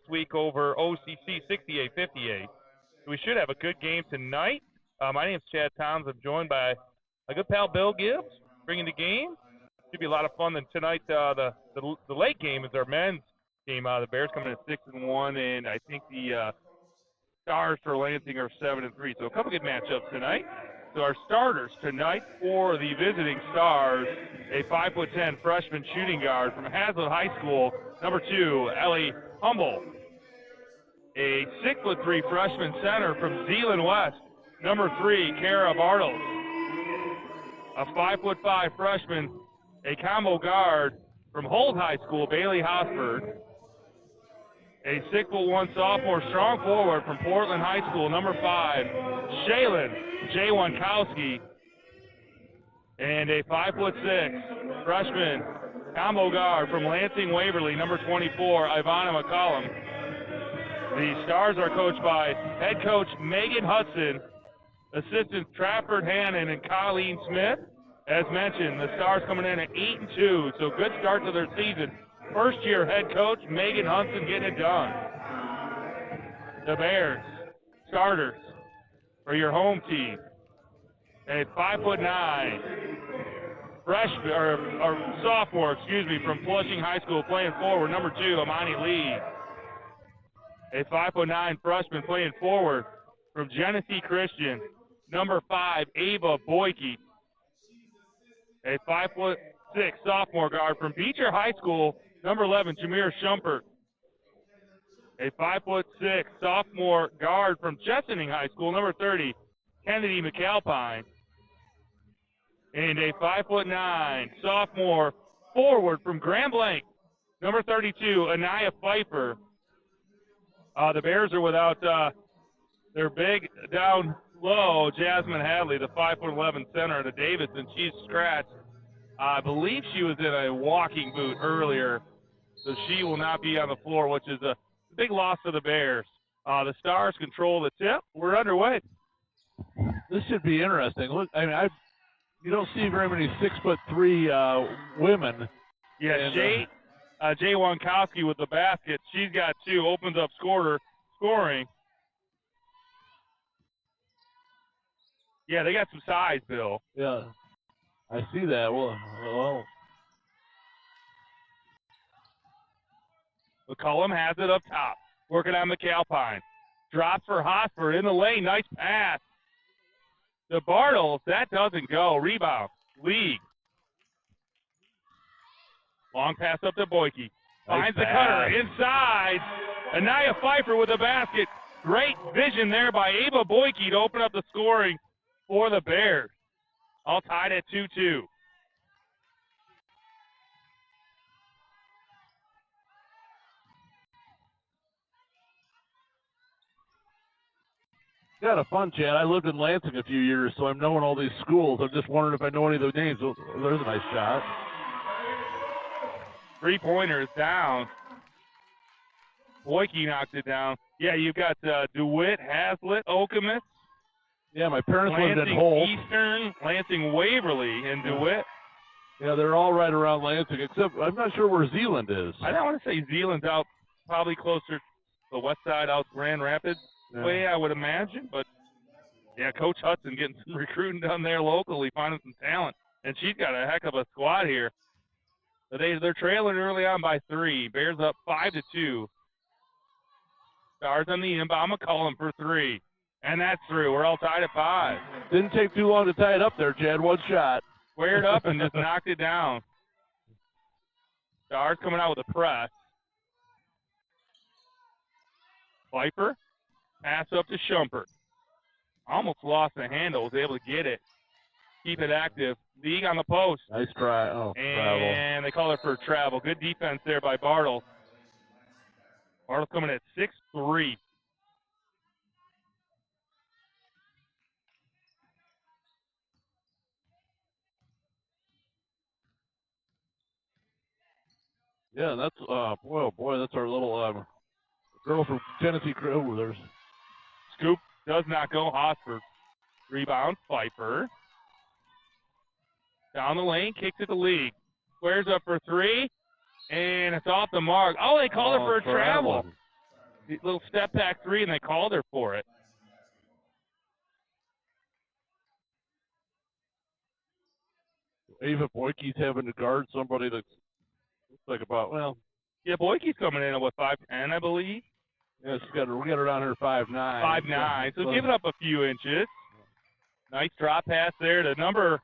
last week over OCC 68-58. So we should have a good game tonight. My name's Chad Toms. I'm joined by my good pal Bill Gibbs, bringing the game. Should be a lot of fun. Then tonight, the late game is our men's game. The Bears coming in at 6-1, and I think the Stars for Lansing are 7-3. So a couple good matchups tonight. So our starters tonight for the visiting Stars, a 5'10" freshman shooting guard from Hazlitt High School, number 2, Ellie Humble. A 6'3" freshman center from Zeeland West, number 3, Kara Bartles. A 5'5" freshman, a combo guard from Holt High School, Bailey Hosford. A 6'1" sophomore strong forward from Portland High School, number 5, Shaylin J. Wankowski. And a 5'6" freshman combo guard from Lansing Waverly, number 24, Ivana McCollum. The Stars are coached by head coach Megan Hudson, assistants Trafford Hannon and Colleen Smith. As mentioned, the Stars coming in at 8-2, so good start to their season. First-year head coach Megan Hudson getting it done. The Bears starters for your home team. A 5'9" freshman or sophomore, from Flushing High School playing forward, number 2, Amani Lee. A 5'9" freshman playing forward from Genesee Christian, number 5, Ava Boyke. A 5'6" sophomore guard from Beecher High School, number 11, Jameer Shumpert. A 5'6" sophomore guard from Chesaning High School, number 30, Kennedy McAlpine. And a 5'9" sophomore forward from Grand Blanc, number 32, Anaya Pfeiffer. The Bears are without their big down low, Jasmine Hadley, the 5'11" center of the Davis, and she's scratched. I believe she was in a walking boot earlier, so she will not be on the floor, which is a big loss for the Bears. The Stars control the tip. We're underway. This should be interesting. Look, I mean, you don't see very many 6'3" women. Yeah, Jay Wankowski with the basket. She's got 2. Opens up scoring. Yeah, they got some size, Bill. Yeah, I see that. Well. McCullum has it up top. Working on McAlpine. Drops for Hosford in the lane. Nice pass. To Bartles. That doesn't go. Rebound. League. Long pass up to Boyke. Finds the cutter inside. Anaya Pfeiffer with the basket. Great vision there by Ava Boyke to open up the scoring for the Bears. All tied at 2-2. Kind of fun, Chad. I lived in Lansing a few years, so I'm knowing all these schools. I'm just wondering if I know any of the names. Oh, there's a nice shot. Three-pointers down. Boyke knocked it down. Yeah, you've got DeWitt, Hazlitt, Okemos. Yeah, my parents lived in Lansing Holt. Eastern, Lansing Waverly, and DeWitt. Yeah, they're all right around Lansing, except I'm not sure where Zeeland is. I don't want to say Zeeland's out, probably closer to the west side, out Grand Rapids way, I would imagine. But, yeah, Coach Hudson getting some recruiting done there locally, finding some talent. And she's got a heck of a squad here. But they're trailing early on by 3. Bears up 5-2. Stars on the inbound. McCullum for 3. And that's through. We're all tied at 5. Didn't take too long to tie it up there, Chad. One shot. Squared up and just knocked it down. Stars coming out with a press. Pfeiffer. Pass up to Shumpert. Almost lost the handle. Was able to get it. Keep it active. League on the post. Nice try. Oh, travel. And they call it for travel. Good defense there by Bartle. Bartle coming at 6'3". Yeah, that's boy, that's our little girl from Tennessee. Oh, there's Scoop does not go. Hosford. Rebound. Pfeiffer. Down the lane. Kicks it to League. Squares up for 3. And it's off the mark. Oh, they call it for a travel. little step back three, and they called her for it. Even Boyke's having to guard somebody that looks like about, well. Yeah, Boyke's coming in at, what, 5'10", I believe? Yeah, we got her down here 5'9". 5'9", so giving up a few inches. Nice drop pass there to number.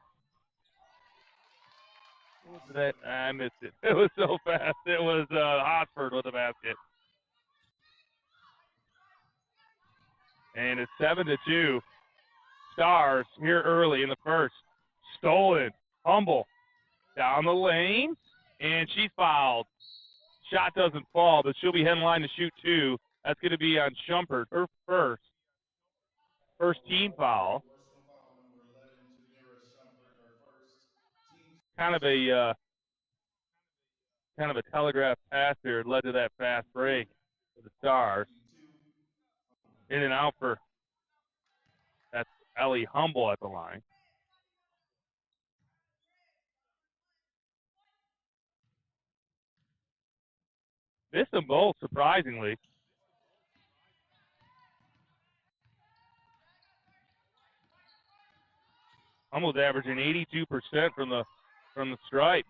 That I missed it. It was so fast. It was Hosford with the basket. And it's 7-2. Stars here early in the first. Stolen. Humble. Down the lane. And she's fouled. Shot doesn't fall, but she'll be headline to shoot two. That's going to be on Shumpert, her first team foul. Kind of a telegraph pass there. It led to that fast break for the Stars. In and out for, that's Ellie Humble at the line. Missed them both, surprisingly. Humble's averaging 82% from the stripe.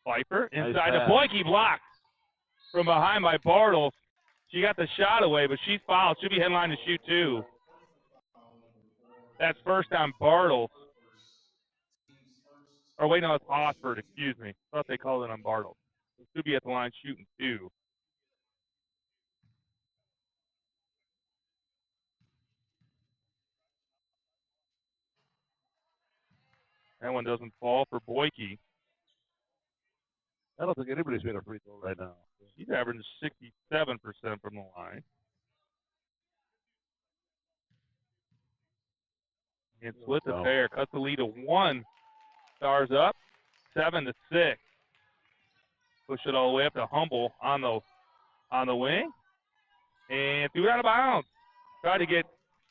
Pfeiffer inside nice the Boyke blocked from behind by Bartles. She got the shot away, but she's fouled. She'll be headline to shoot two. That's first on Bartles. Or wait, no, it's Hosford, excuse me. I thought they called it on Bartles. She'll be at the line shooting two. That one doesn't fall for Boyke. I don't think anybody's made a free throw right now. She's averaging 67% from the line. And split the pair, cuts the lead to one. Stars up, 7-6. Push it all the way up to Humble on the wing. And threw it out of bounds. Tried to get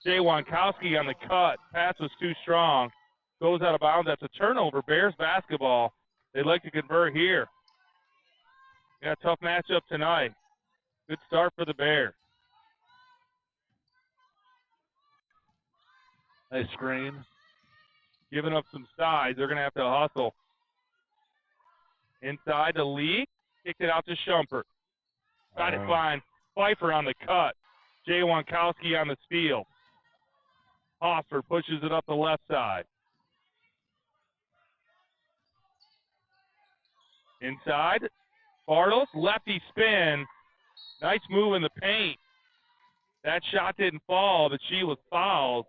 Jay Wankowski on the cut. Pass was too strong. Goes out of bounds. That's a turnover. Bears basketball. They'd like to convert here. Got a tough matchup tonight. Good start for the Bears. Nice screen. Giving up some size. They're going to have to hustle. Inside the lead. Kicked it out to Shumpert. Tried to find Pfeiffer on the cut. Jay Wankowski on the steal. Hoffer pushes it up the left side. Inside. Bartles, lefty spin. Nice move in the paint. That shot didn't fall, but she was fouled.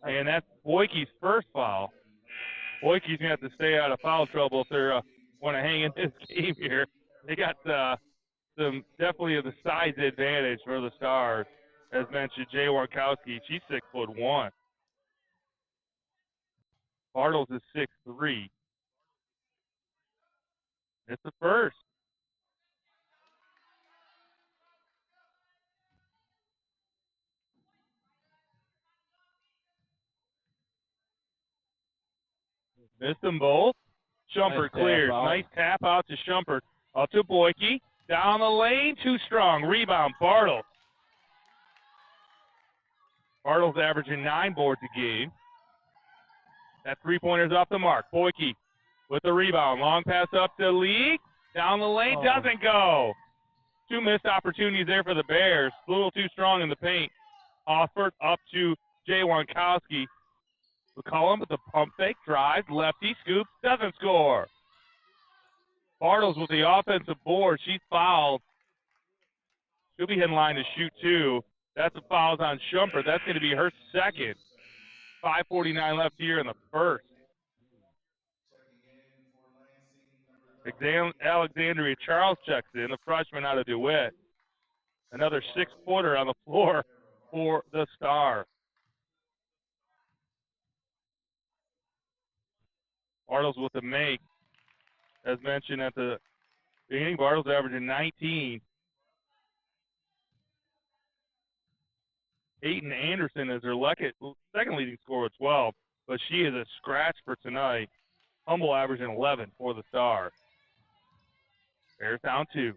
And that's Boyke's first foul. Boyke's going to have to stay out of foul trouble if they want to hang in this game here. They got some definitely of the size advantage for the Stars. As mentioned, Jay Wankowski, she's 6'1". Bartles is 6'3". It's the first. Missed them both. Shumpert clears. Nice tap out to Shumpert. Up to Boyke. Down the lane. Too strong. Rebound. Bartles. Bartles averaging 9 boards a game. That three-pointer's off the mark. Boyke with the rebound. Long pass up to Lee. Down the lane. Doesn't go. 2 missed opportunities there for the Bears. A little too strong in the paint. Offered up to Jay Wankowski. McCollum with the pump fake, drives, lefty, scoops, doesn't score. Bartles with the offensive board. She's fouled. She'll be in line to shoot two. That's a foul on Shumpert. That's going to be her second. 5:49 left here in the first. Alexandria Charles checks in, the freshman out of DeWitt. Another 6-footer on the floor for the Stars. Bartles with the make. As mentioned at the beginning, Bartles averaging 19. Peyton Anderson is her second leading scorer with 12, but she is a scratch for tonight. Humble averaging 11 for the Stars. Bears down 2.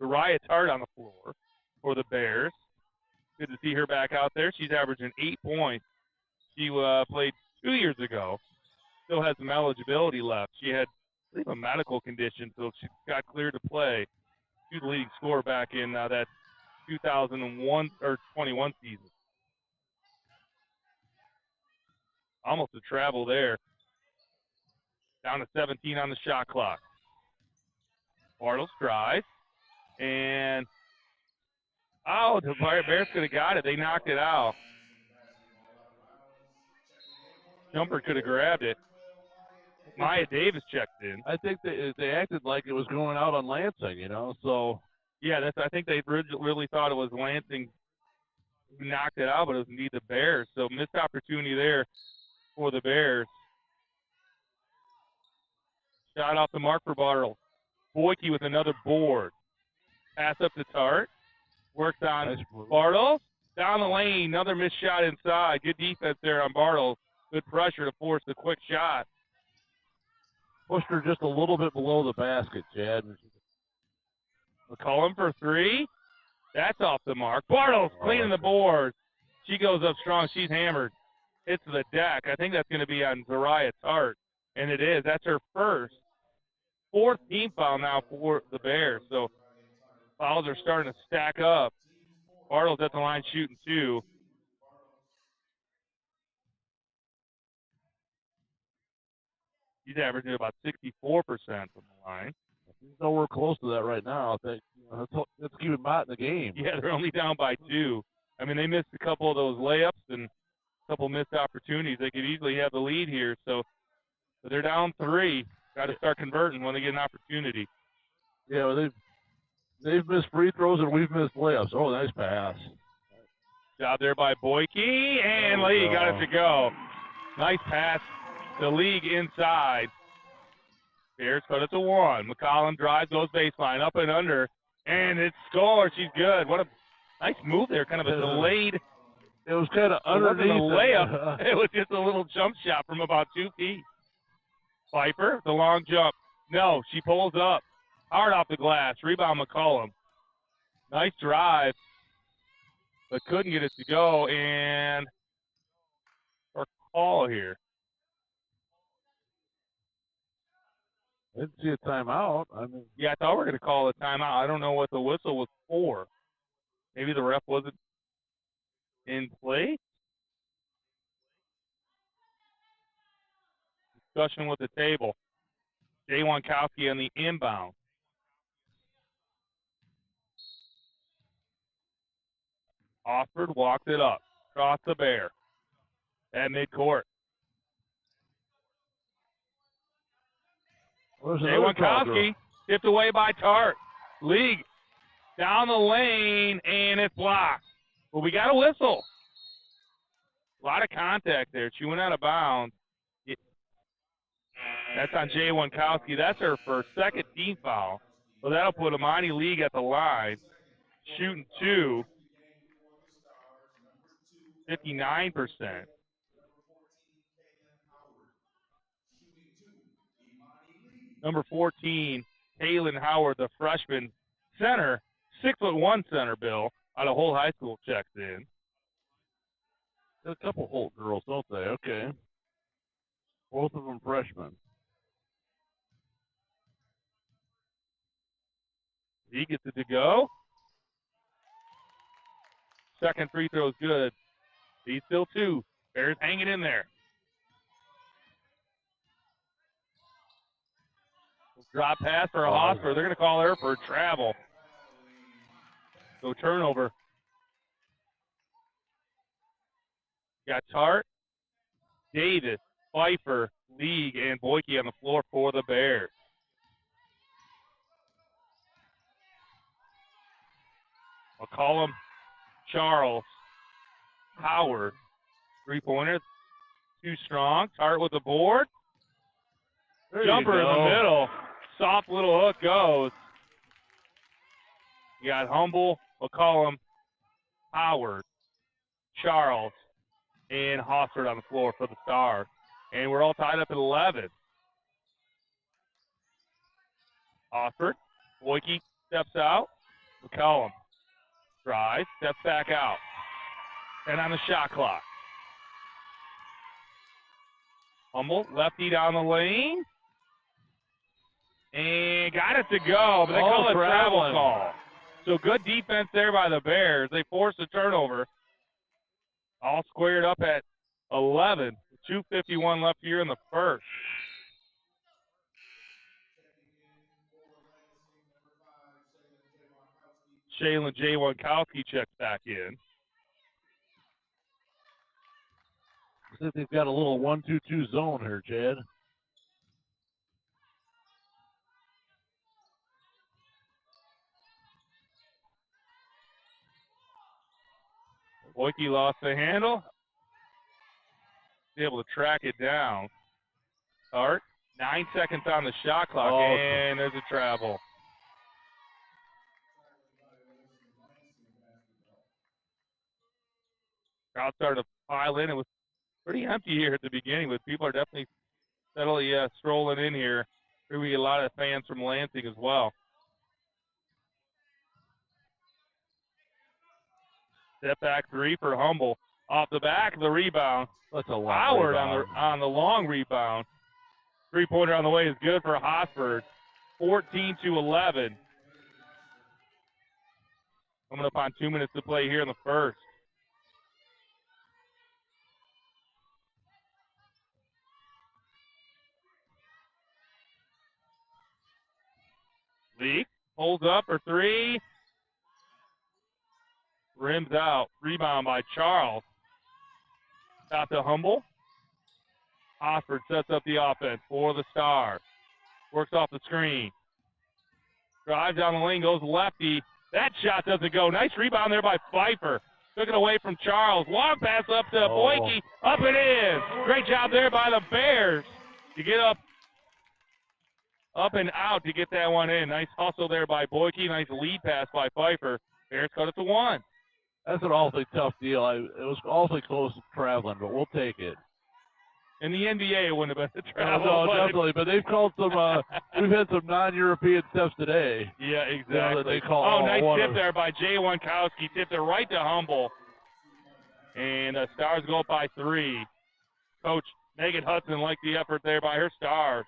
Zariah Tart on the floor for the Bears. Good to see her back out there. She's averaging 8 points. She played 2 years ago. Still has some eligibility left. She had, I believe, a medical condition, so she got cleared to play. She was the leading scorer back in that 2001 or 21 season. Almost a travel there. Down to 17 on the shot clock. Bartles drives. And, the Bears could have got it. They knocked it out. Jumper could have grabbed it. Maya Davis checked in. I think they acted like it was going out on Lansing, so. Yeah, I think they really thought it was Lansing who knocked it out, but it was indeed the Bears. So missed opportunity there for the Bears. Shot off the mark for Bartles. Boyke with another board. Pass up to Tart. Works on nice Bartles. Down the lane, another missed shot inside. Good defense there on Bartles. Good pressure to force the quick shot. Pushed her just a little bit below the basket, Chad. McCollum for three. That's off the mark. Bartles cleaning the board. She goes up strong. She's hammered. Hits the deck. I think that's going to be on Zariah Tart. And it is. That's her fourth team foul now for the Bears. So fouls are starting to stack up. Bartles at the line shooting 2. He's averaging about 64% from the line. He's nowhere close to that right now. I think let's keep Mott in the game. Yeah, they're only down by 2. I mean, they missed a couple of those layups and a couple missed opportunities. They could easily have the lead here. So they're down 3. Got to start converting when they get an opportunity. Yeah, well, they've missed free throws and we've missed layups. Oh, nice pass. Job there by Boyke, and Lee got it to go. Nice pass to League inside. Bears cut it to 1. McCollum drives, goes baseline, up and under, and it's score. She's good. What a nice move there. Kind of a delayed. It was kind of underneath. It wasn't a layup. It was just a little jump shot from about 2 feet. Pfeiffer, the long jump. No, she pulls up. Hard off the glass. Rebound McCollum. Nice drive, but couldn't get it to go. And our call here. I didn't see a timeout. Yeah, I thought we were going to call a timeout. I don't know what the whistle was for. Maybe the ref wasn't in play. Discussion with the table. Jay Wankowski on the inbound. Osford walked it up. Across the Bear. At midcourt. Jay Wankowski tipped away by Tart. League down the lane, and it's blocked. But we got a whistle. A lot of contact there. She went out of bounds. That's on Jay Wankowski. That's her first, second team foul. So that'll put Amani League at the line. Shooting 2. 59%. Number 14, Kaylin Howard, the freshman center, 6'1" center, Bill, out of Holt High School checks in. Got a couple Holt girls, don't they? Okay. Both of them freshmen. He gets it to go. Second free throw is good. He's still 2. Bears hanging in there. Drop pass for a Hosper. They're going to call her for travel. So turnover. Got Tart, Davis, Pfeiffer, League, and Boyke on the floor for the Bears. McCollum, Charles, Howard, 3-pointer, too strong. Tart with the board. Jumper in the middle. Soft little hook goes. You got Humble, McCollum, Howard, Charles, and Hossford on the floor for the Stars. And we're all tied up at 11. Hossford, Boyke steps out. McCollum drives, steps back out. And on the shot clock. Humble, lefty down the lane. And got it to go, but they call it travel call. So good defense there by the Bears. They forced a turnover. All squared up at 11. 2:51 left here in the first. Shaylin J. Wankowski checks back in. I think they've got a little 1-2-2 zone here, Chad. Boyke lost the handle. Able to track it down. Art, 9 seconds on the shot clock, and there's a travel. Crowd started to pile in. It was pretty empty here at the beginning, but people are definitely steadily strolling in here. Here we get a lot of fans from Lansing as well. Step back three for Humble. Off the back of the rebound. That's a long Howard rebound. on the long rebound. Three-pointer on the way is good for Hosford. 14-11. Coming up on 2 minutes to play here in the first. Leak holds up for three. Rims out. Rebound by Charles. Out to Humble. Hosford sets up the offense for the Stars. Works off the screen. Drives down the lane, goes lefty. That shot doesn't go. Nice rebound there by Pfeiffer. Took it away from Charles. Long pass up to Boyke. Up and in. Great job there by the Bears to get up and out to get that one in. Nice hustle there by Boyke. Nice lead pass by Pfeiffer. Bears cut it to one. That's an awfully tough deal. It was awfully close to traveling, but we'll take it. In the NBA, it wouldn't have been a travel. No, definitely. But they've called some. We've had some non-European steps today. Yeah, exactly. You know, that they call nice tip there by Jay Wankowski. Tipped it right to Humble. And the Stars go up by 3. Coach Megan Hudson liked the effort there by her Stars.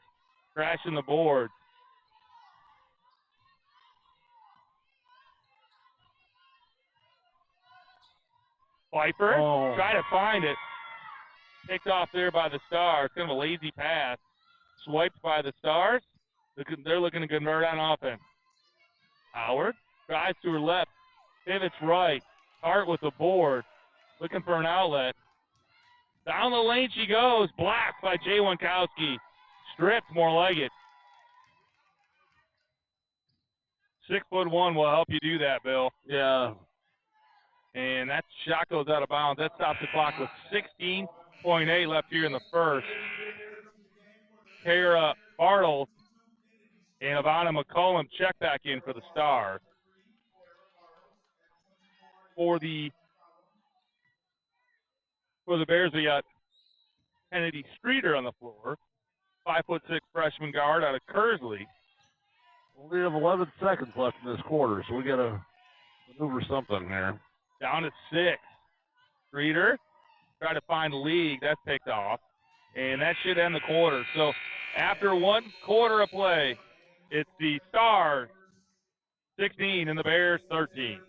Crashing the board. Pfeiffer, try to find it. Picked off there by the Stars. Kind of a lazy pass. Swiped by the Stars. They're looking to convert on offense. Howard drives to her left. Pivots right. Hart with the board. Looking for an outlet. Down the lane she goes. Blocked by Jay Wankowski. Stripped, more like it. 6'1" will help you do that, Bill. Yeah. And that shot goes out of bounds. That stops the clock with 16.8 left here in the first. Kara Bartles and Ivana McCollum check back in for the Stars. For the Bears, we got Kennedy Streeter on the floor, 5'6" freshman guard out of Kersley. We have 11 seconds left in this quarter, so we got to maneuver something there. Down to 6. Streeter try to find the league. That's picked off, and that should end the quarter. So after 1 quarter of play, it's the Stars 16 and the Bears 13.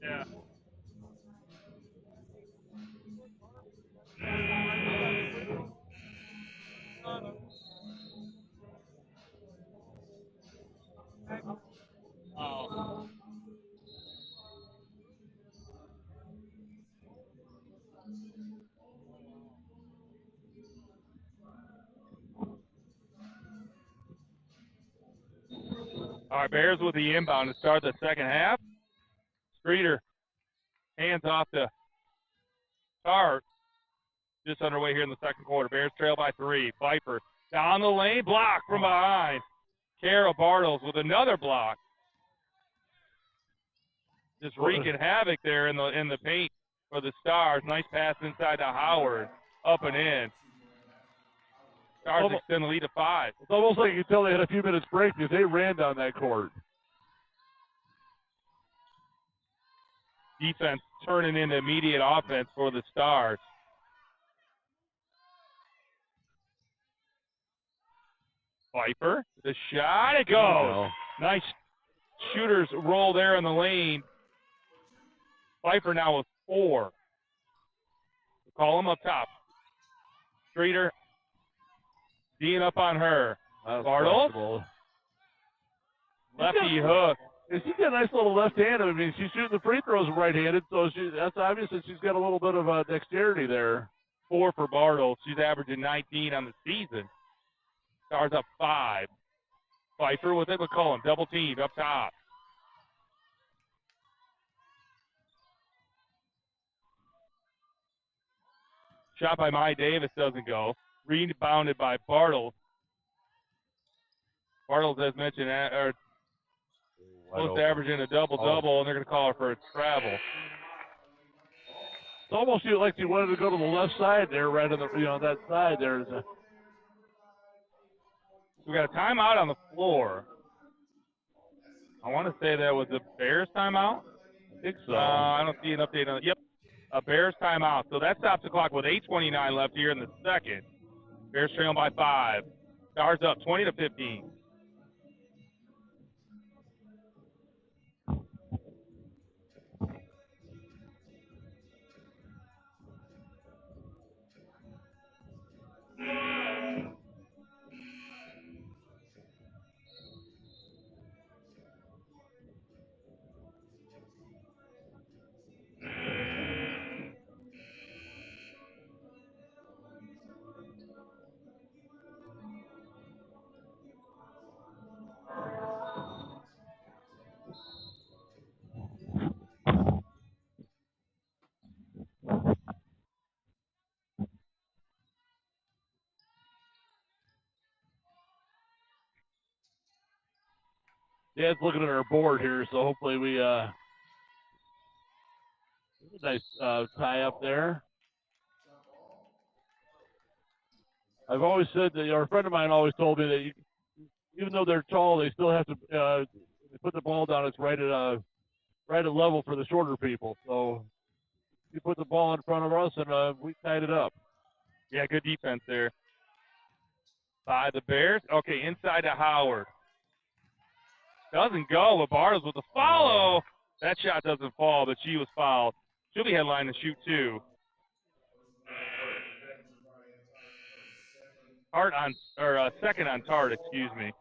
Yeah. Oh. All right, Bears with the inbound to start the second half. Streeter hands off to Tart. Just underway here in the second quarter. Bears trail by 3. Viper down the lane, block from behind. Carol Bartles with another block. Just wreaking havoc there in the paint for the Stars. Nice pass inside to Howard. Up and in. Stars extend the lead to 5. It's almost like you can tell they had a few minutes break because they ran down that court. Defense turning into immediate offense for the Stars. Viper, the shot, it goes. Nice shooter's roll there in the lane. Viper now with 4. Call him up top. Streeter, Dean up on her. Bartles, lefty hook. She's got a nice little left hand. I mean, she's shooting the free throws right-handed, so that's obvious that she's got a little bit of dexterity there. 4 for Bartles. She's averaging 19 on the season. Stars up 5. Viper with it, McCollum, double teamed up top. Shot by Mai Davis doesn't go. Rebounded by Bartles. Bartles, as mentioned, close to averaging a double-double, and they're going to call her for a travel. It's almost like you wanted to go to the left side there, right on the that side there. We got a timeout on the floor. I want to say that was a Bears timeout. I think so. I don't see an update on it. Yep, a Bears timeout. So that stops the clock with 8:29 left here in the second. Bears trailing by 5. Stars up 20-15. Yeah, it's looking at our board here, so hopefully we nice tie up there. I've always said that, a friend of mine always told me that even though they're tall, they still have to put the ball down. It's right at level for the shorter people. So you put the ball in front of us, and we tied it up. Yeah, good defense there by the Bears. Okay, inside to Howard. Doesn't go with Bartles with the follow. That shot doesn't fall, but she was fouled. She'll be headline to shoot 2. Second on Tart, excuse me.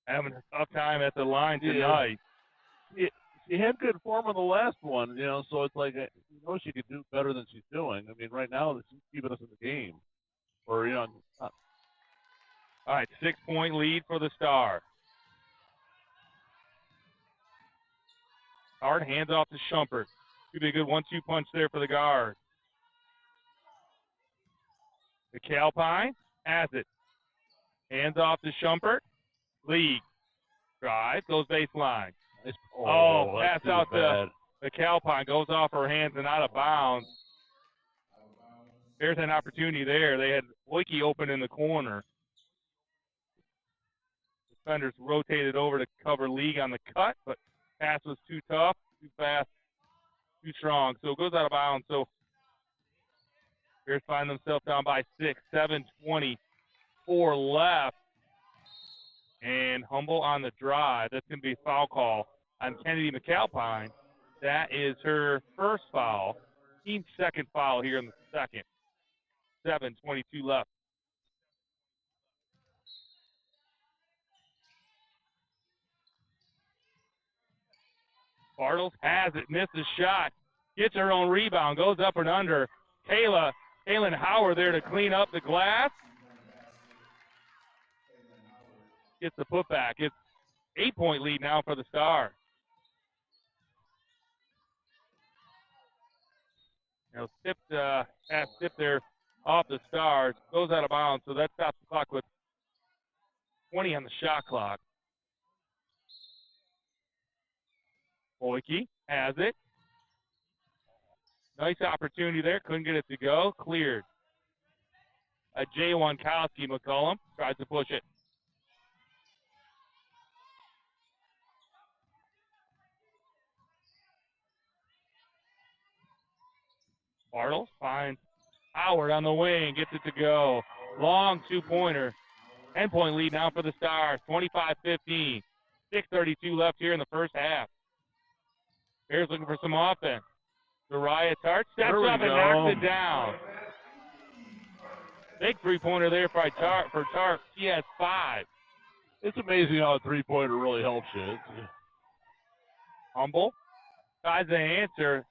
Having a tough time at the line tonight. She had good form on the last one, so it's like, she could do better than she's doing. I mean, right now, she's keeping us in the game. Or, All right, 6-point lead for the Stars. Hard hands off to Shumpert. Could be a good 1-2 punch there for the guard. The Calpine has it. Hands off to Shumpert. League. Drive. Goes baseline. Nice. Pass out the Calpine. Goes off her hands and out of bounds. There's an opportunity there. They had Wiki open in the corner. Defenders rotated over to cover League on the cut, but pass was too tough, too fast, too strong. So it goes out of bounds. So Bears find themselves down by 6, 7:24 left. And Humble on the drive. That's going to be a foul call on Kennedy McAlpine. That is her first foul. Team's second foul here in the second. 7:22 left. Bartles has it, misses shot, gets her own rebound, goes up and under. Kaylin Howard there to clean up the glass. Gets the putback. It's 8-point lead now for the Stars. Pass tipped there off the Stars. Goes out of bounds, so that stops the clock with 20 on the shot clock. Boyke has it. Nice opportunity there. Couldn't get it to go. Cleared. Jay Wankowski, McCollum tries to push it. Bartles finds Howard on the wing. Gets it to go. Long two-pointer. 10-point lead now for the Stars. 25-15. 6:32 left here in the first half. Bears looking for some offense. Mariah Tart steps up and knocks it down. Big three-pointer there for Tart. She has 5. It's amazing how a three-pointer really helps you. Humble tries to answer.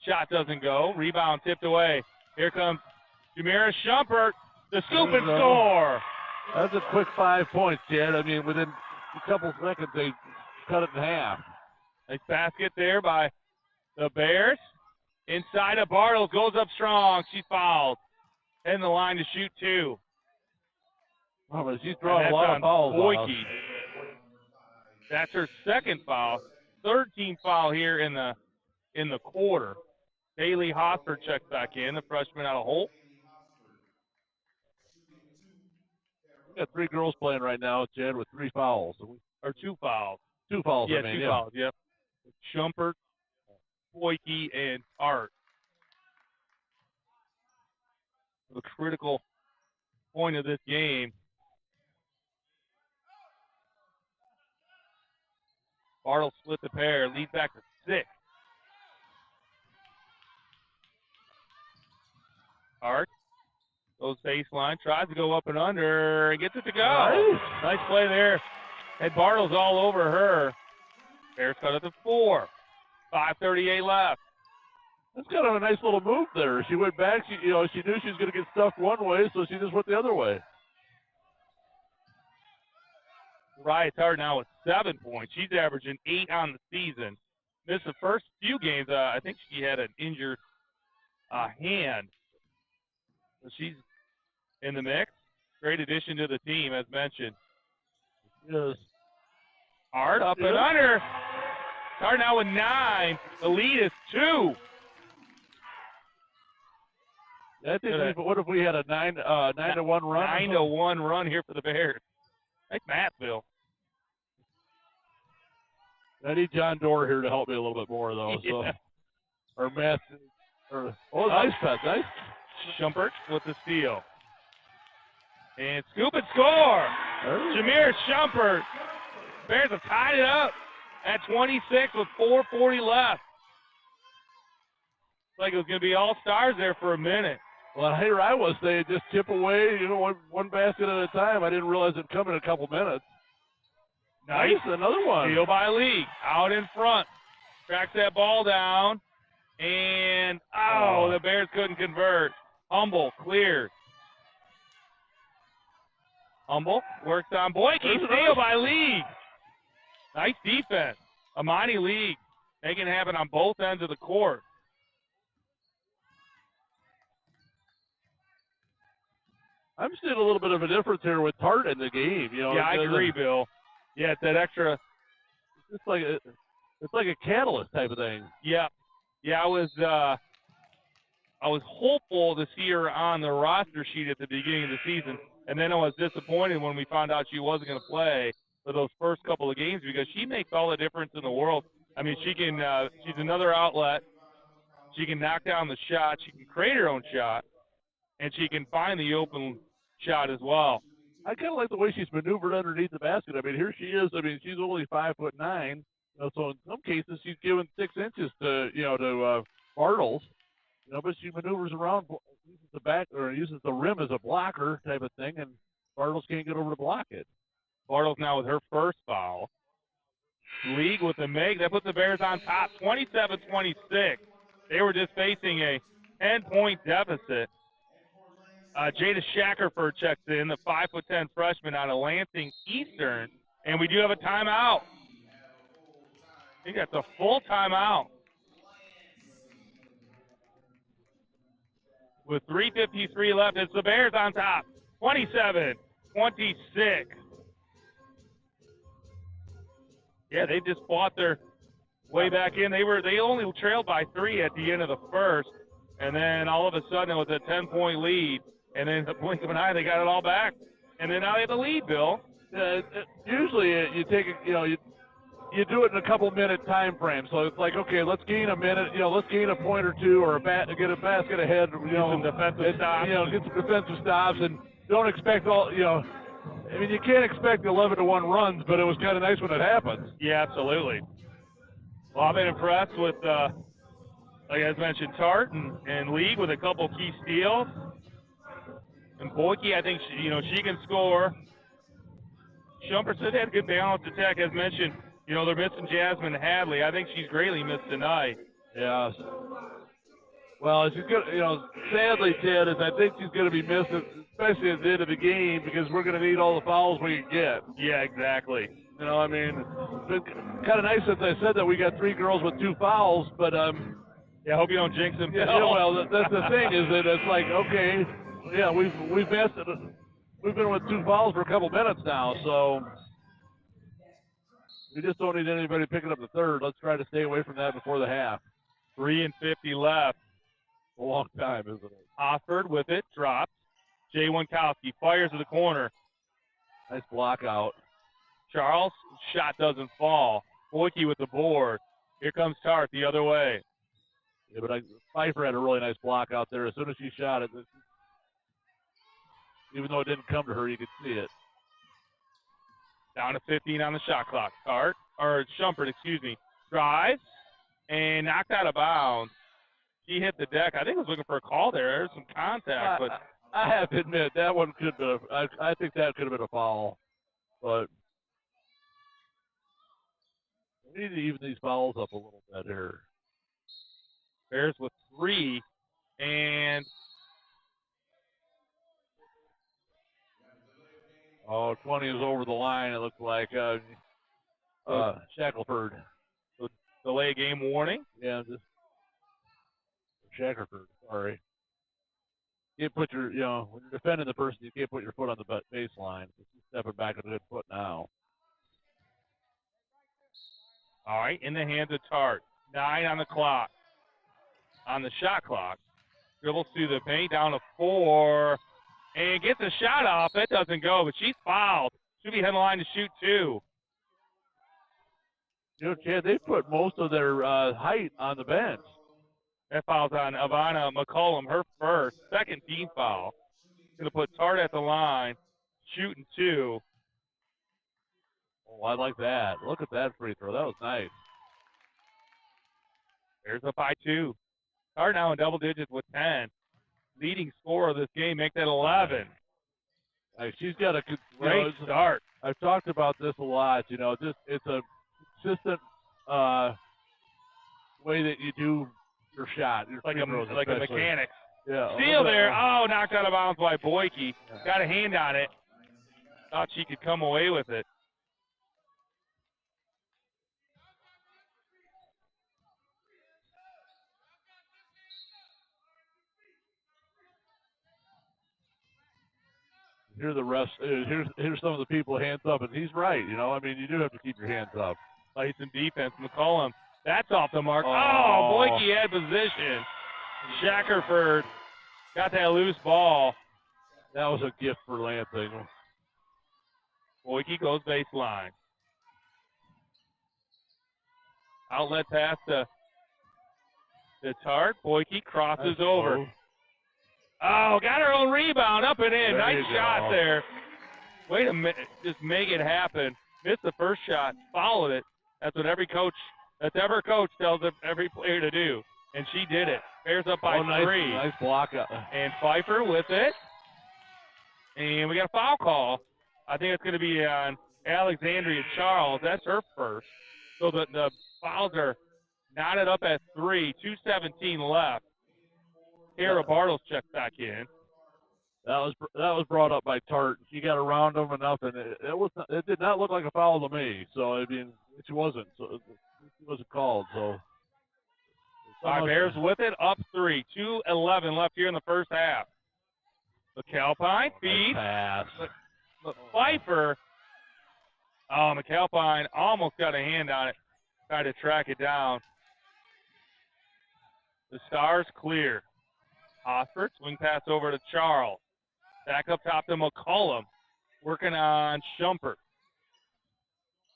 Shot doesn't go. Rebound tipped away. Here comes Jamira Shumpert. The scoop and score. That's a quick 5 points, Chad. I mean, within a couple seconds, they cut it in half. Nice basket there by the Bears. Inside of Bartles, goes up strong. She fouls. Heading the line to shoot 2. Oh, but she's throwing a lot of fouls. Boyke. That's her second foul. 13th foul here in the quarter. Haley Hosford checks back in, the freshman out of Holt. We got 3 girls playing right now, Chad, with 3 fouls. Or 2 fouls. 2 fouls, yeah, I mean. 2 fouls, yep. Shumpert, Boyke, and Art. The critical point of this game. Bartle split the pair, leads back to 6. Art goes baseline, tries to go up and under, and gets it to go. Nice play there. And Bartle's all over her. Bears cut it to 4. 5:38 left. That's kind of a nice little move there. She went back. She knew she was going to get stuck one way, so she just went the other way. Riot Tart now with 7 points. She's averaging 8 on the season. Missed the first few games. I think she had an injured hand. So she's in the mix. Great addition to the team, as mentioned. Yes. Art up and under. Tart now with 9. The lead is 2. I think what if we had a 9-1 run? 9-1 run here for the Bears. Like Mattville. I need John Doerr here to help me a little bit more, though. Yeah. So, or Matt. Nice pass, nice. Shumpert with the steal. And scoop and score. Jamir Shumpert. Bears have tied it up at 26 with 4:40 left. Like it was going to be all Stars there for a minute. Well, here I was saying just chip away, one basket at a time. I didn't realize it'd come in a couple minutes. Nice, another one. Steal by Lee, out in front. Tracks that ball down, and the Bears couldn't convert. Humble clears. Humble works on Boyke. Steal by Lee. Nice defense. Amani Lee making it happen on both ends of the court. I'm seeing a little bit of a difference here with Tart in the game. Yeah, I agree, Bill. Yeah, it's that extra. It's like a catalyst type of thing. Yeah, I was hopeful to see her on the roster sheet at the beginning of the season, and then I was disappointed when we found out she wasn't going to play for those first couple of games because she makes all the difference in the world. I mean, she can. She's another outlet. She can knock down the shot. She can create her own shot. and she can find the open shot as well. I kind of like the way she's maneuvered underneath the basket. I mean, here she is. I mean, she's only 5'9", so in some cases she's given 6 inches to Bartles, but she maneuvers around, uses the back or uses the rim as a blocker type of thing, and Bartles can't get over to block it. Bartles now with her first foul. League with the make. That puts the Bears on top, 27-26. They were just facing a 10-point deficit. Jada Shackerford checks in, the 5'10" freshman out of Lansing Eastern, and we do have a timeout. I think that's a full timeout. With 3:53 left, it's the Bears on top, 27-26. Yeah, they just fought their way back in. They only trailed by 3 at the end of the first, and then all of a sudden it was a 10-point lead, and then the blink of an eye they got it all back, and then now they have the lead, Bill. Usually you take you do it in a couple-minute time frame. So it's like, okay, let's gain a minute, let's gain a point or two, or get a basket ahead, some defensive stops, get some defensive stops, and don't expect all, I mean, you can't expect 11-1 runs, but it was kind of nice when it happens. Yeah, absolutely. Well, I've been impressed with, like I mentioned, Tart and League with a couple key steals. And Boyke, I think she can score. Shumperson had good balance attack, as mentioned. They're missing Jasmine Hadley. I think she's greatly missed tonight. Yeah. Well, she's good. Sadly, Ted, is I think she's going to be missed, especially at the end of the game, because we're going to need all the fouls we can get. Yeah, exactly. I mean, it's been kind of nice since I said that we got 3 girls with 2 fouls, but yeah, I hope you don't jinx them. Yeah, well, that's the thing is that it's like, okay, yeah, we've missed it. We've been with 2 fouls for a couple minutes now, so we just don't need anybody picking up the third. Let's try to stay away from that before the half. 3:50 left. A long time, isn't it? Offord with it, drops. Jay Winkowski fires to the corner. Nice block out. Charles, shot doesn't fall. Boyke with the board. Here comes Tart the other way. Yeah, but Pfeiffer had a really nice block out there. As soon as she shot it, even though it didn't come to her, you could see it. Down to 15 on the shot clock. Shumpert, drives and knocked out of bounds. She hit the deck. I think I was looking for a call there. There's some contact, but I have to admit that one could have been. I think that could have been a foul, but we need to even these fouls up a little bit here. Bears with 3, and 20 is over the line. It looks like Shackelford. So delay game warning. Yeah, just Shackelford. Sorry. You can't put when you're defending the person, you can't put your foot on the baseline. She's stepping back with a good foot now. All right, in the hands of Tart. 9 on the clock. On the shot clock. Dribbles through the paint, down to 4. And gets a shot off. That doesn't go, but she's fouled. Should be heading the line to shoot 2. Chad, they put most of their height on the bench. That foul's on Ivana McCollum, her first, second team foul. Going to put Tart at the line, shooting 2. Oh, I like that. Look at that free throw. That was nice. There's up by 2. Tart now in double digits with 10. Leading scorer of this game, make that 11. She's got a great start. I've talked about this a lot. It's a consistent way that you do your shot. Your like a mechanic. Yeah. Steal there. Oh, knocked out of bounds by Boyke. Yeah. Got a hand on it. Thought she could come away with it. Here the rest. Here's some of the people hands up, and he's right. I mean, you do have to keep your hands up. Play some defense. McCollum. That's off the mark. Oh, Boyke had position. Shackerford got that loose ball. That was a gift for Lansing. Boyke goes baseline. Outlet pass to Tart. Boyke crosses over. Oh, got her own rebound, up and in. There Nice you shot go. there. Way to just make it happen. Missed the first shot, followed it. That's what every coach that's ever coached tells every player to do. And she did it. Bears up by three. Nice block. And Pfeiffer with it. And we got a foul call. I think it's going to be on Alexandria Charles. That's her first. So the fouls are knotted up at 3, 2:17 left. Kara Bartles checks back in. That was brought up by Tart. She got around him enough, and it did not look like a foul to me. So I mean, it wasn't. So it wasn't called. So. All right, Bears with it, up 3, 2:11 left here in the first half. McAlpine feeds. Pass. But Pfeiffer. Oh, McAlpine almost got a hand on it. Tried to track it down. The Stars clear. Osford, swing pass over to Charles. Back up top to McCullum. Working on Shumpert.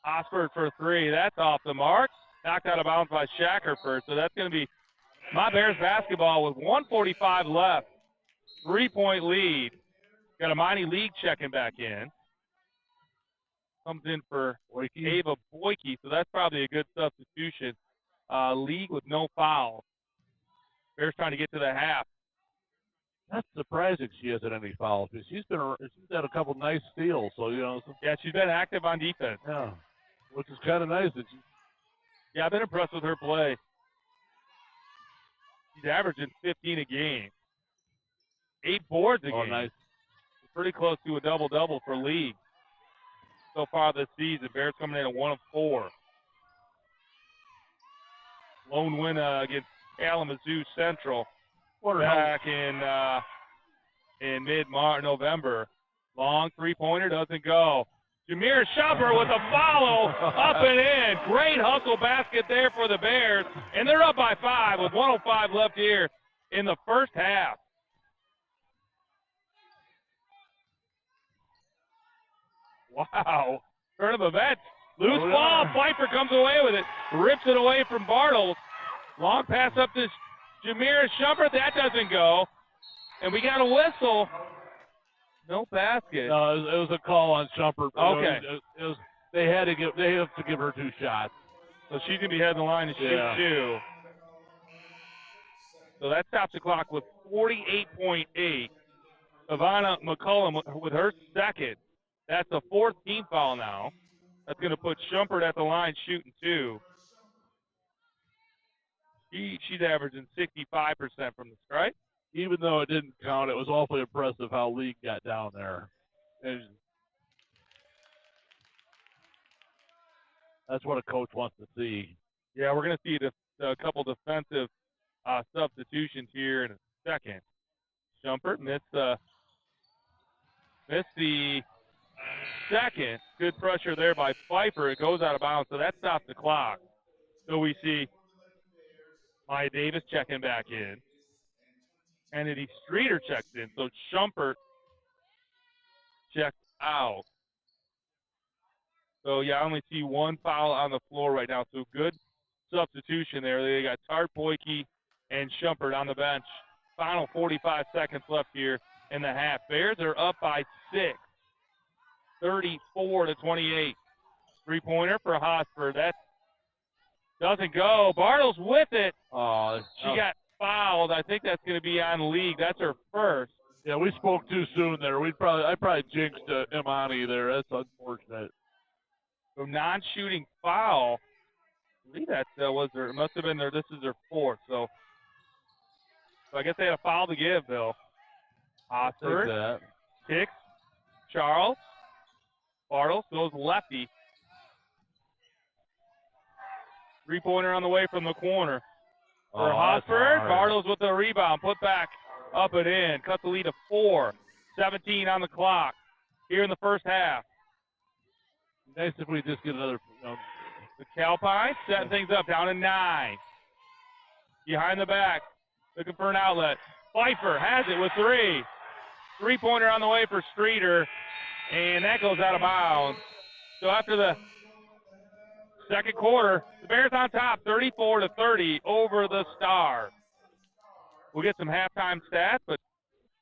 Osford for 3. That's off the mark. Knocked out of bounds by Shackerford. So that's going to be my Bears basketball with 1:45 left. 3-point lead. Got a Monty League checking back in. Comes in for Ava Boyke, so that's probably a good substitution. League with no fouls. Bears trying to get to the half. That's surprising she hasn't any fouls. She's had a couple nice steals, so you know. Yeah, she's been active on defense. Yeah, which is kind of nice. Yeah, I've been impressed with her play. She's averaging 15 a game. 8 boards a game. Nice. Pretty close to a double-double for League so far this season. Bears coming in at 1 of 4. Lone win against Kalamazoo Central back in mid-November. Long three-pointer doesn't go. Jameer Shumpert with a follow up and in. Great hustle basket there for the Bears. And they're up by 5 with 1:05 left here in the first half. Wow. Turn of events. Loose ball. Pfeiffer comes away with it. Rips it away from Bartles. Long pass up to Jameer Shumpert. That doesn't go. And we got a whistle. No basket. No, it was a call on Shumpert. Okay. They have to give her 2 shots. So she's going to be heading the line to shoot 2. So that stops the clock with 48.8. Ivana McCullum with her second. That's the 4th team foul now. That's going to put Shumpert at the line shooting 2. She's averaging 65% from the strike. Even though it didn't count, it was awfully impressive how League got down there. And that's what a coach wants to see. Yeah, we're going to see a couple defensive substitutions here in a second. Shumpert missed the second. Good pressure there by Pfeiffer. It goes out of bounds, so that stops the clock. So we see Maya Davis checking back in. Kennedy Streeter checks in. So Shumpert checked out. So, yeah, I only see 1 foul on the floor right now. So good substitution there. They got Tart, Boyke, and Shumpert on the bench. Final 45 seconds left here in the half. Bears are up by 6. 34-28. 3-pointer for Hosford. That doesn't go. Bartles with it. She got fouled. I think that's going to be on League. That's her first. Yeah, we spoke too soon there. I probably jinxed Imani there. That's unfortunate. So non-shooting foul. I believe that was her. It must have been there. This is her 4th. So I guess they had a foul to give, Bill. Hosford kicks. Charles. Bartles goes lefty. 3-pointer on the way from the corner. For Hosford, Bartles with the rebound. Put back, up and in. Cut the lead to 4. 17 on the clock here in the first half. Nice if we just get another. The Calpine setting things up down to 9. Behind the back, looking for an outlet. Pfeiffer has it with 3. 3-pointer on the way for Streeter, and that goes out of bounds. So after the second quarter, the Bears on top, 34-30 over the Stars. We'll get some halftime stats, but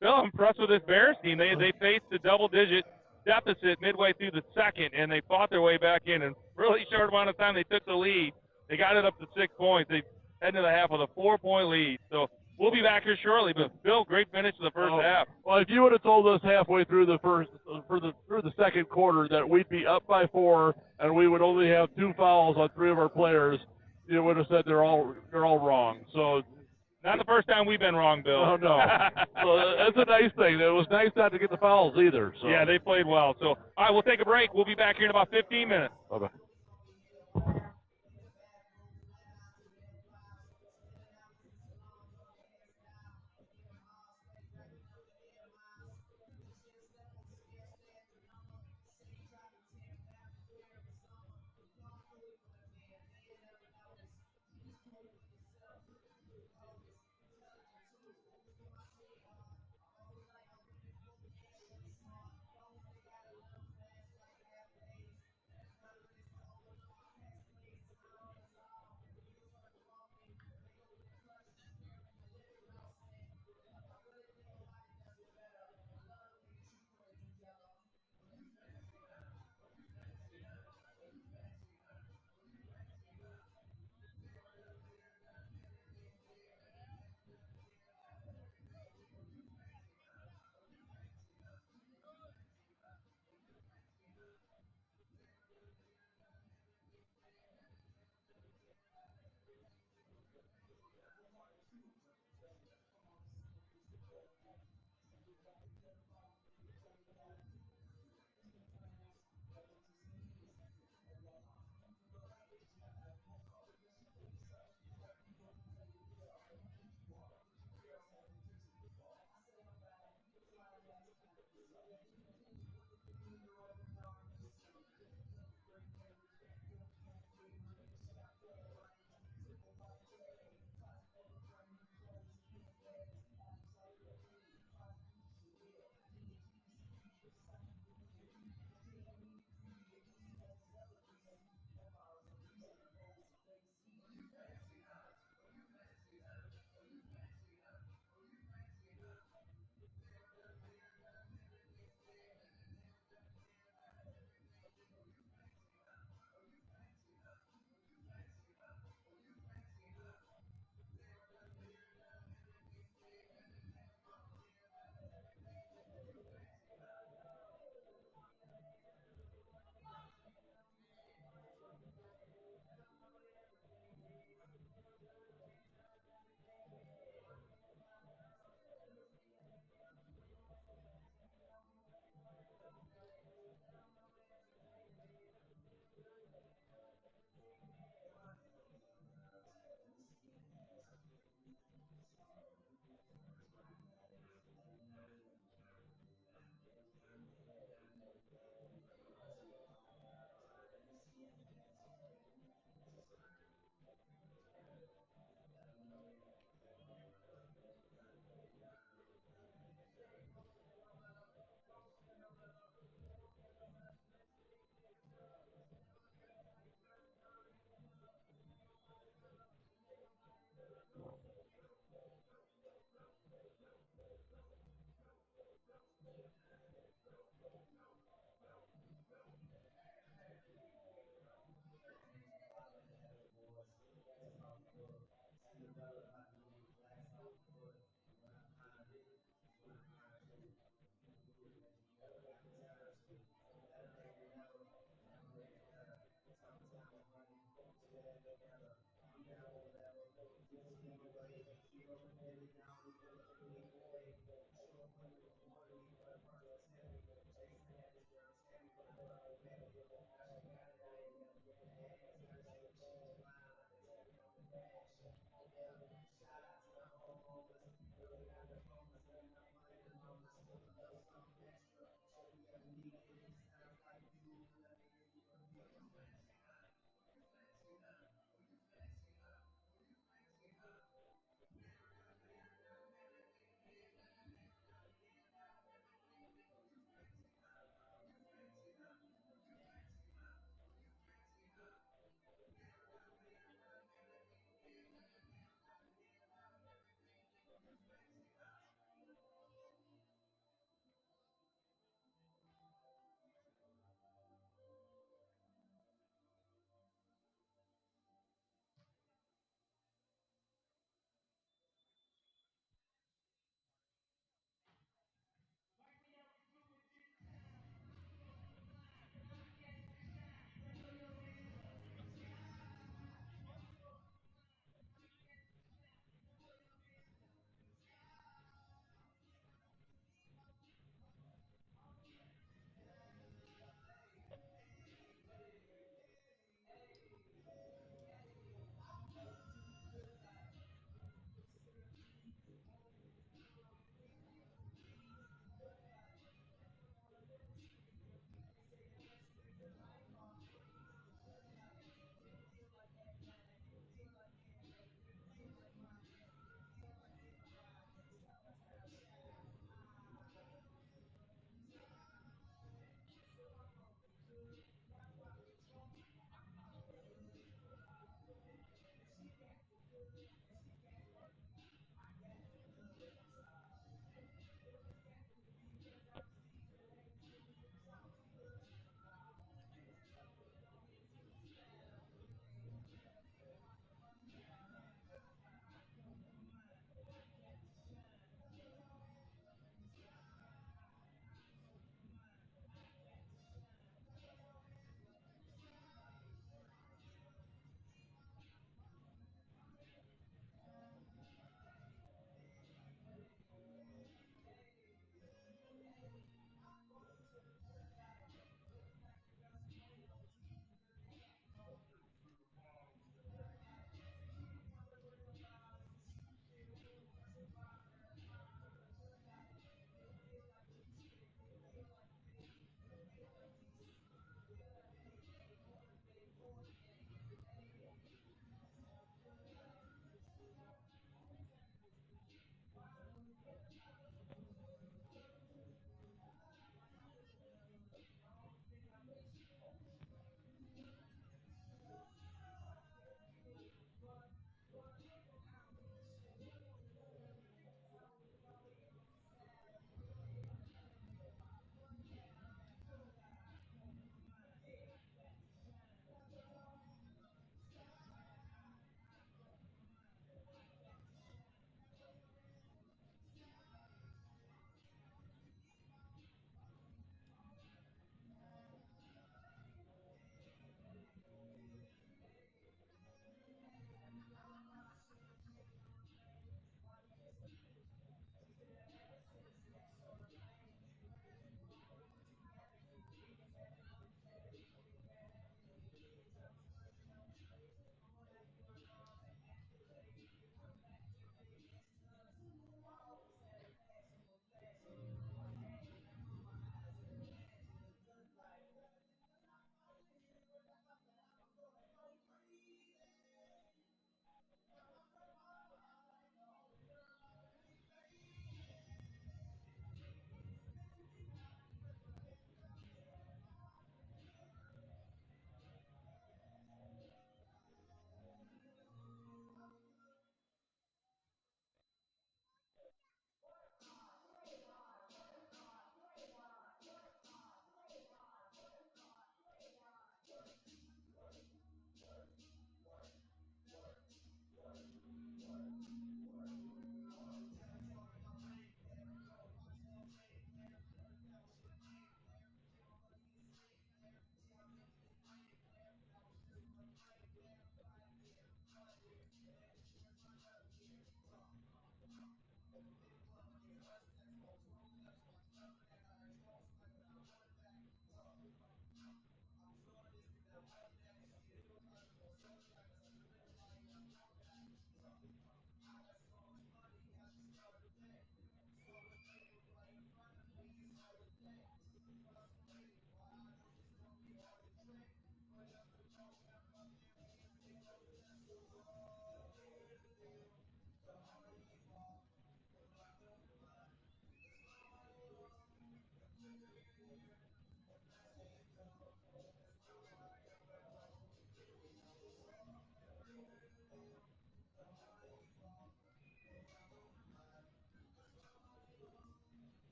Bill, I'm impressed with this Bears team. They faced a double-digit deficit midway through the second, and they fought their way back in. In really short amount of time, they took the lead. They got it up to 6 points. They head into the half with a 4-point lead. So we'll be back here shortly. But Bill, great finish to the first half. Well, if you would have told us halfway through the second quarter that we'd be up by 4 and we would only have 2 fouls on 3 of our players, you would have said they're all wrong. So. Not the first time we've been wrong, Bill. Oh, no. So that's a nice thing. It was nice not to get the fouls either. So. Yeah, they played well. So, all right, we'll take a break. We'll be back here in about 15 minutes. Bye-bye.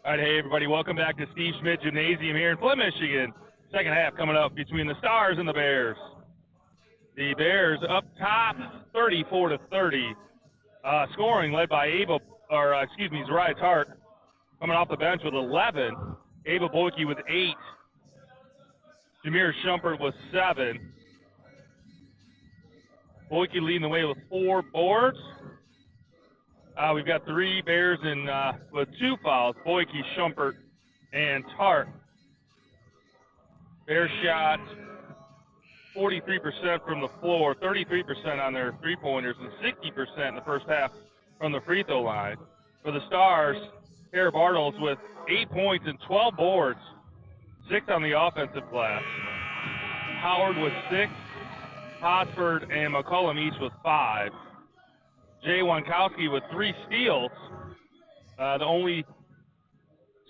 All right, hey everybody, welcome back to Steve Schmidt Gymnasium here in Flint, Michigan. Second half coming up between the Stars and the Bears. The Bears up top, 34-30. Scoring led by Zariah Tart coming off the bench with 11. Ava Boyke with 8. Jameer Shumpert with 7. Boyke leading the way with 4 boards. We've got 3 Bears with 2 fouls, Boyke, Shumpert, and Tart. Bears shot 43% from the floor, 33% on their three-pointers, and 60% in the first half from the free throw line. For the Stars, Tara Bartles with 8 points and 12 boards, 6 on the offensive glass. Howard with 6, Hosford and McCullum each with 5. Jay Wankowski with 3 steals. The only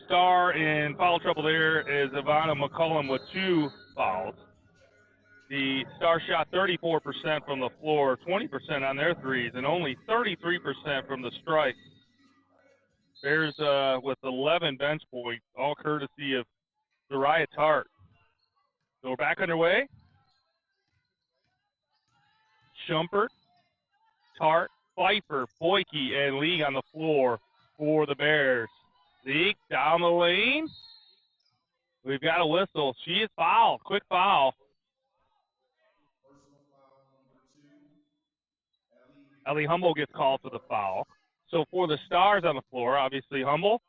Star in foul trouble there is Ivana McCullum with 2 fouls. The Stars shot 34% from the floor, 20% on their threes, and only 33% from the strike. Bears with 11 bench points, all courtesy of Zariah Tart. So we're back underway. Shumpert, Tart, Pfeiffer, Boyke, and League on the floor for the Bears. League down the lane. We've got a whistle. She is fouled. Quick foul. Ellie Humble gets called for the foul. So for the Stars on the floor, obviously Humble,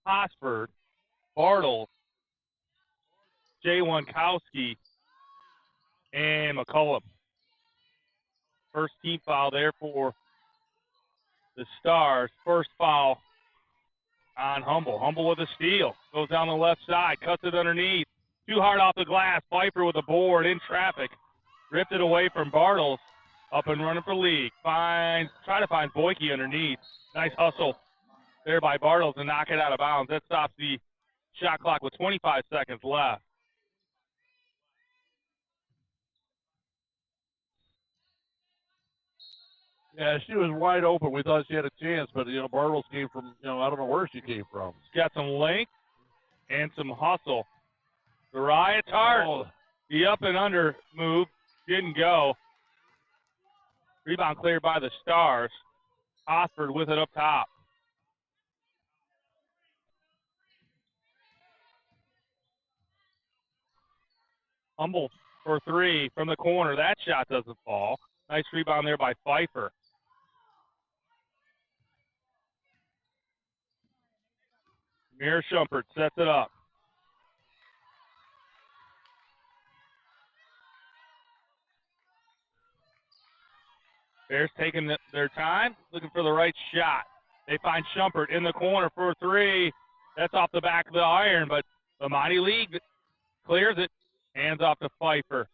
Hosford, Bartles, Jay Wankowski, and McCullum. First team foul there for the Stars. First foul on Humble. Humble with a steal. Goes down the left side, cuts it underneath. Too hard off the glass. Pfeiffer with a board in traffic. Ripped it away from Bartles. Up and running for League. Try to find Boyke underneath. Nice hustle there by Bartles and knock it out of bounds. That stops the shot clock with 25 seconds left. Yeah, she was wide open. We thought she had a chance, but, Bartles came from, I don't know where she came from. She's got some length and some hustle. Zariah Tart, the up and under move didn't go. Rebound cleared by the Stars. Hosford with it up top. Humble for 3 from the corner. That shot doesn't fall. Nice rebound there by Pfeiffer. Jameer Shumpert sets it up. Bears taking their time, looking for the right shot. They find Shumpert in the corner for 3. That's off the back of the iron, but the mighty League clears it. Hands off to Pfeiffer.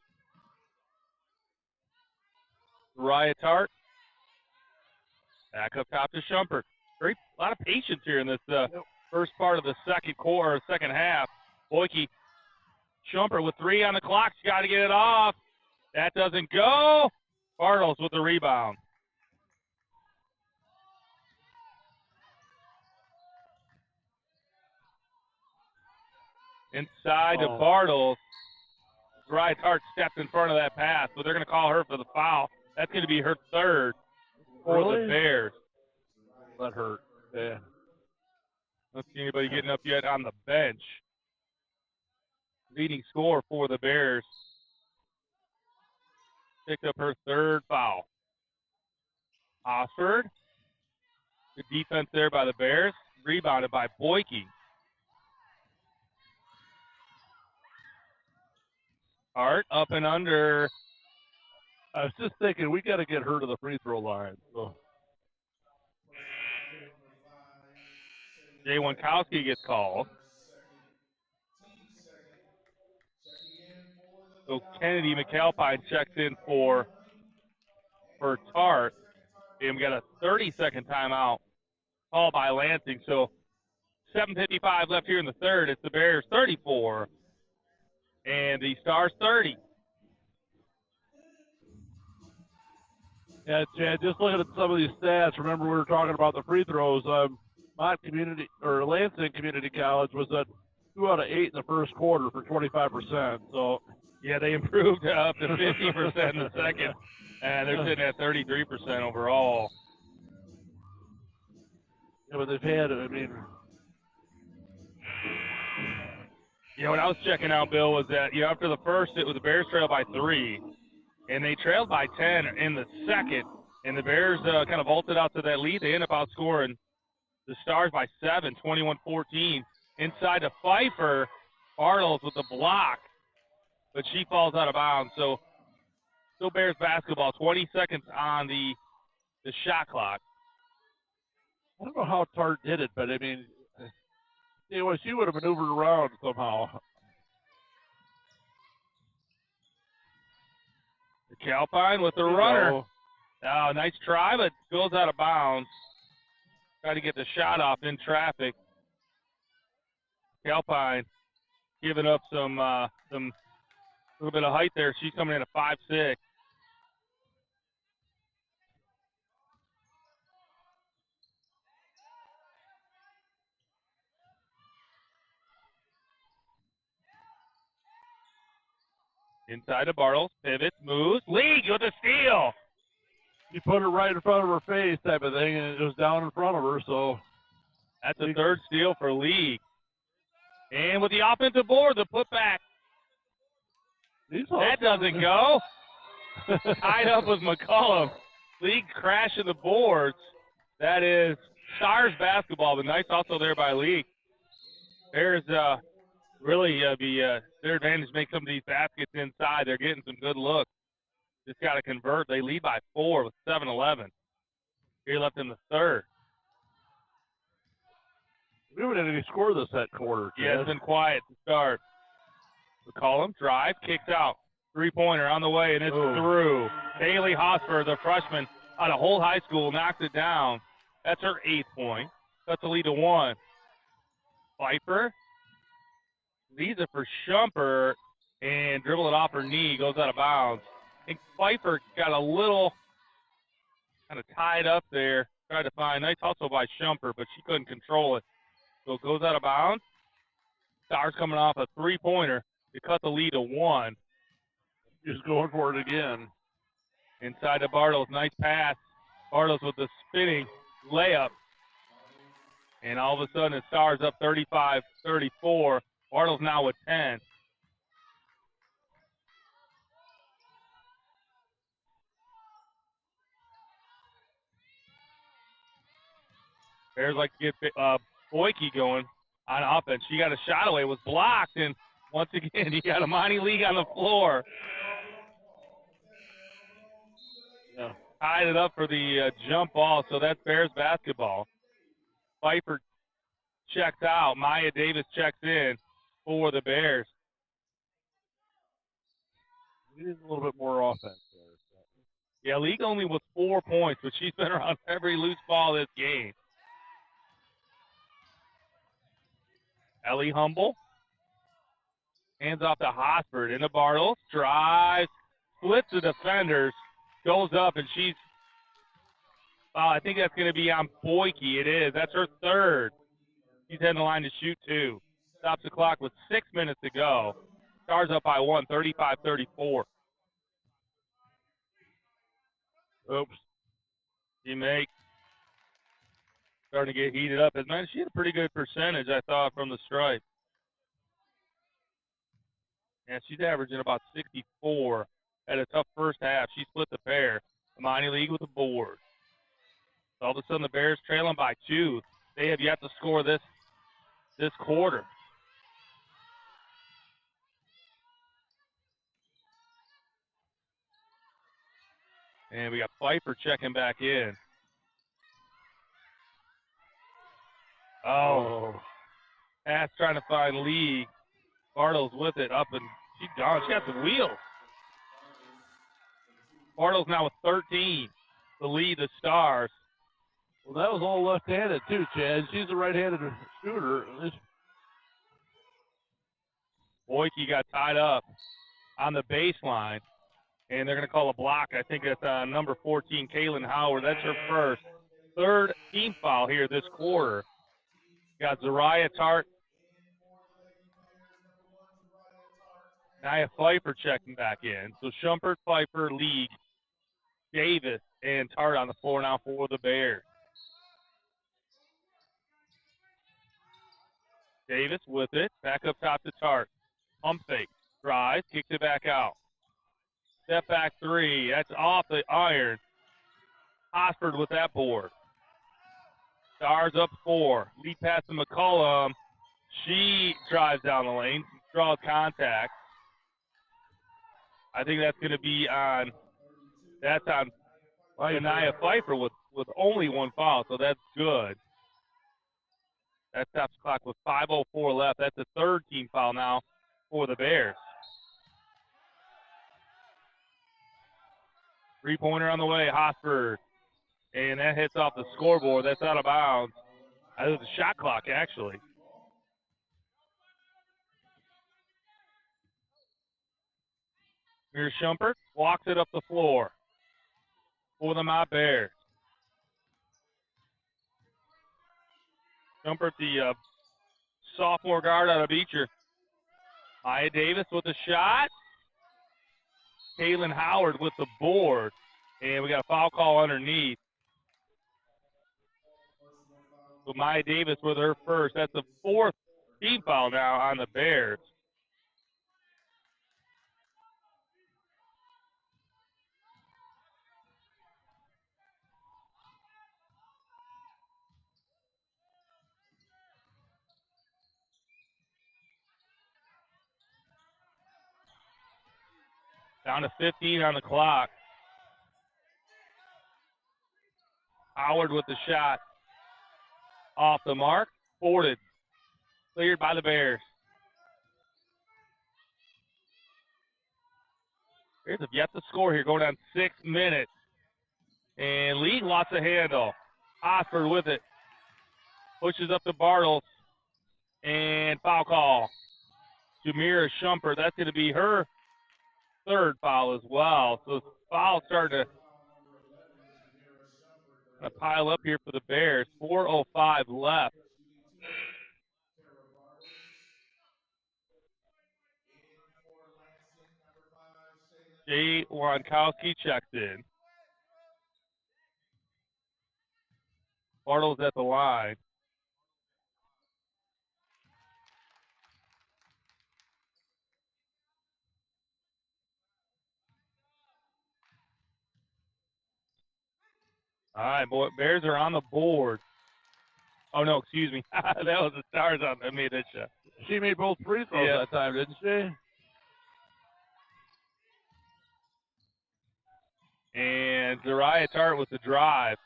Zariah Tart. Back up top to Shumpert. A lot of patience here in this first part of the second half. Boyke, Shumpert with 3 on the clock. She's got to get it off. That doesn't go. Bartles with the rebound. Inside to Bartles. Zariah Tart stepped in front of that pass, but they're going to call her for the foul. That's going to be her 3rd for the Bears. That hurt. Yeah. Don't see anybody getting up yet on the bench. Leading scorer for the Bears. Picked up her 3rd foul. Hosford. Good defense there by the Bears. Rebounded by Boyke. Hart up and under. I was just thinking we got to get her to the free throw line. So. Jay Wankowski gets called. So Kennedy McAlpine checks in for Tart. And we got a 30-second timeout called by Lansing. So 7:55 left here in the third. It's the Bears 34 and the Stars 30. Yeah, Chad, just looking at some of these stats, remember we were talking about the free throws. Mott Community or Lansing Community College was at 2 out of 8 in the first quarter for 25%. So yeah, they improved up to 50% in the second, and they're sitting at 33% overall. Yeah, but they've had, I mean, what I was checking out, Bill, was that after the first, it was the Bears trailed by 3, and they trailed by 10 in the second, and the Bears kind of vaulted out to that lead. They end up outscoring the Stars by 7, 21-14. Inside to Pfeiffer, Bartles with the block, but she falls out of bounds. So still Bears basketball, 20 seconds on the shot clock. I don't know how Tart did it, but I mean, she would have maneuvered around somehow. Calpine with the runner. Oh, nice try, but goes out of bounds. Try to get the shot off in traffic. Calpine giving up some little bit of height there. She's coming in at 5'6". Inside to Bartles, pivots, moves, League with a steal. She put it right in front of her face type of thing, and it was down in front of her, so. That's the third steal for League. And with the offensive board, the putback. That doesn't go. Tied up with McCullum. League crashing the boards. That is Stars basketball, but nice also there by League. There's really their advantage to make some of these baskets inside. They're getting some good looks. Just got to convert. They lead by 4 with 7-11. Here left in the third. We haven't had any score this quarter. Yeah, it's been quiet to start. McCollum, drive, kicks out. Three-pointer on the way, and it's through. Bailey Hosper, the freshman out of Holt High School, knocks it down. That's her 8th point. That's a lead to 1. Pfeiffer leads it for Shumper and dribble it off her knee, goes out of bounds. I think Pfeiffer got a little kind of tied up there, tried to find nice hustle by Shumper, but she couldn't control it. So it goes out of bounds. Stars coming off a three-pointer to cut the lead to 1. Just going for it again. Inside to Bartles, nice pass. Bartles with the spinning layup. And all of a sudden, the Stars up 35-34. Bartles now with 10. Bears like to get Boyke going on offense. She got a shot away, was blocked, and once again, you got a Monty League on the floor. Yeah. Tied it up for the jump ball, so that's Bears basketball. Pfeiffer checks out. Maya Davis checks in for the Bears. We need a little bit more offense there. So. Yeah, League only with 4 points, but she's been around every loose ball this game. Ellie Humble. Hands off to Hosford into Bartles. Drives. Splits the defenders. Goes up, and she's I think that's going to be on Boyke. It is. That's her third. She's heading the line to shoot 2. Stops the clock with 6 minutes to go. Stars up by 1, 35-34. Oops. She makes. Starting to get heated up. Man, she had a pretty good percentage, I thought, from the stripe. Yeah, she's averaging about 64. Had a tough first half. She split the pair. Amani League with the board. All of a sudden, the Bears trailing by 2. They have yet to score this quarter. And we got Pfeiffer checking back in. Pass trying to find League. Bartles with it up, and she's gone. She got some wheels. Bartles now with 13 to lead the Stars. Well, that was all left-handed too, Chad. She's a right-handed shooter. Boyke got tied up on the baseline, and they're going to call a block. I think that's number 14, Kaylin Howard. That's her first. Third team foul here this quarter. Got Zariah Tart. Nia Pfeiffer checking back in. So Shumpert, Pfeiffer, League, Davis, and Tart on the floor now for the Bears. Davis with it. Back up top to Tart. Pump fake. Drives. Kicks it back out. Step back three. That's off the iron. Osford with that board. Stars up 4. Lead pass to McCollum. She drives down the lane. Draws contact. I think that's going to be on. That's on Nia Pfeiffer with only 1 foul, so that's good. That stops the clock with 5:04 left. That's the 3rd team foul now for the Bears. 3-pointer on the way, Hosford. And that hits off the scoreboard. That's out of bounds. That was a shot clock, actually. Here's Shumpert. Walks it up the floor for the Mott Bears. Shumpert, the sophomore guard out of Beecher. Aya Davis with a shot. Kaylin Howard with the board. And we got a foul call underneath. So Maya Davis with her first. That's the 4th team foul now on the Bears. Down to 15 on the clock. Howard with the shot. Off the mark. Forded. Cleared by the Bears. Bears have yet to score here. Going on 6 minutes. And Lee lost the handle. Osford with it. Pushes up to Bartles. And foul call. Jamira Shumpert. That's going to be her 3rd foul as well. So foul starting to pile up here for the Bears. 4:05 left. Jay Wankowski checks in. Bartles at the line. All right, boy. Bears are on the board. Oh, no, excuse me. That was the Stars on that made that shot. She made both free throws that time, didn't she? And Zariah Tart with the drive.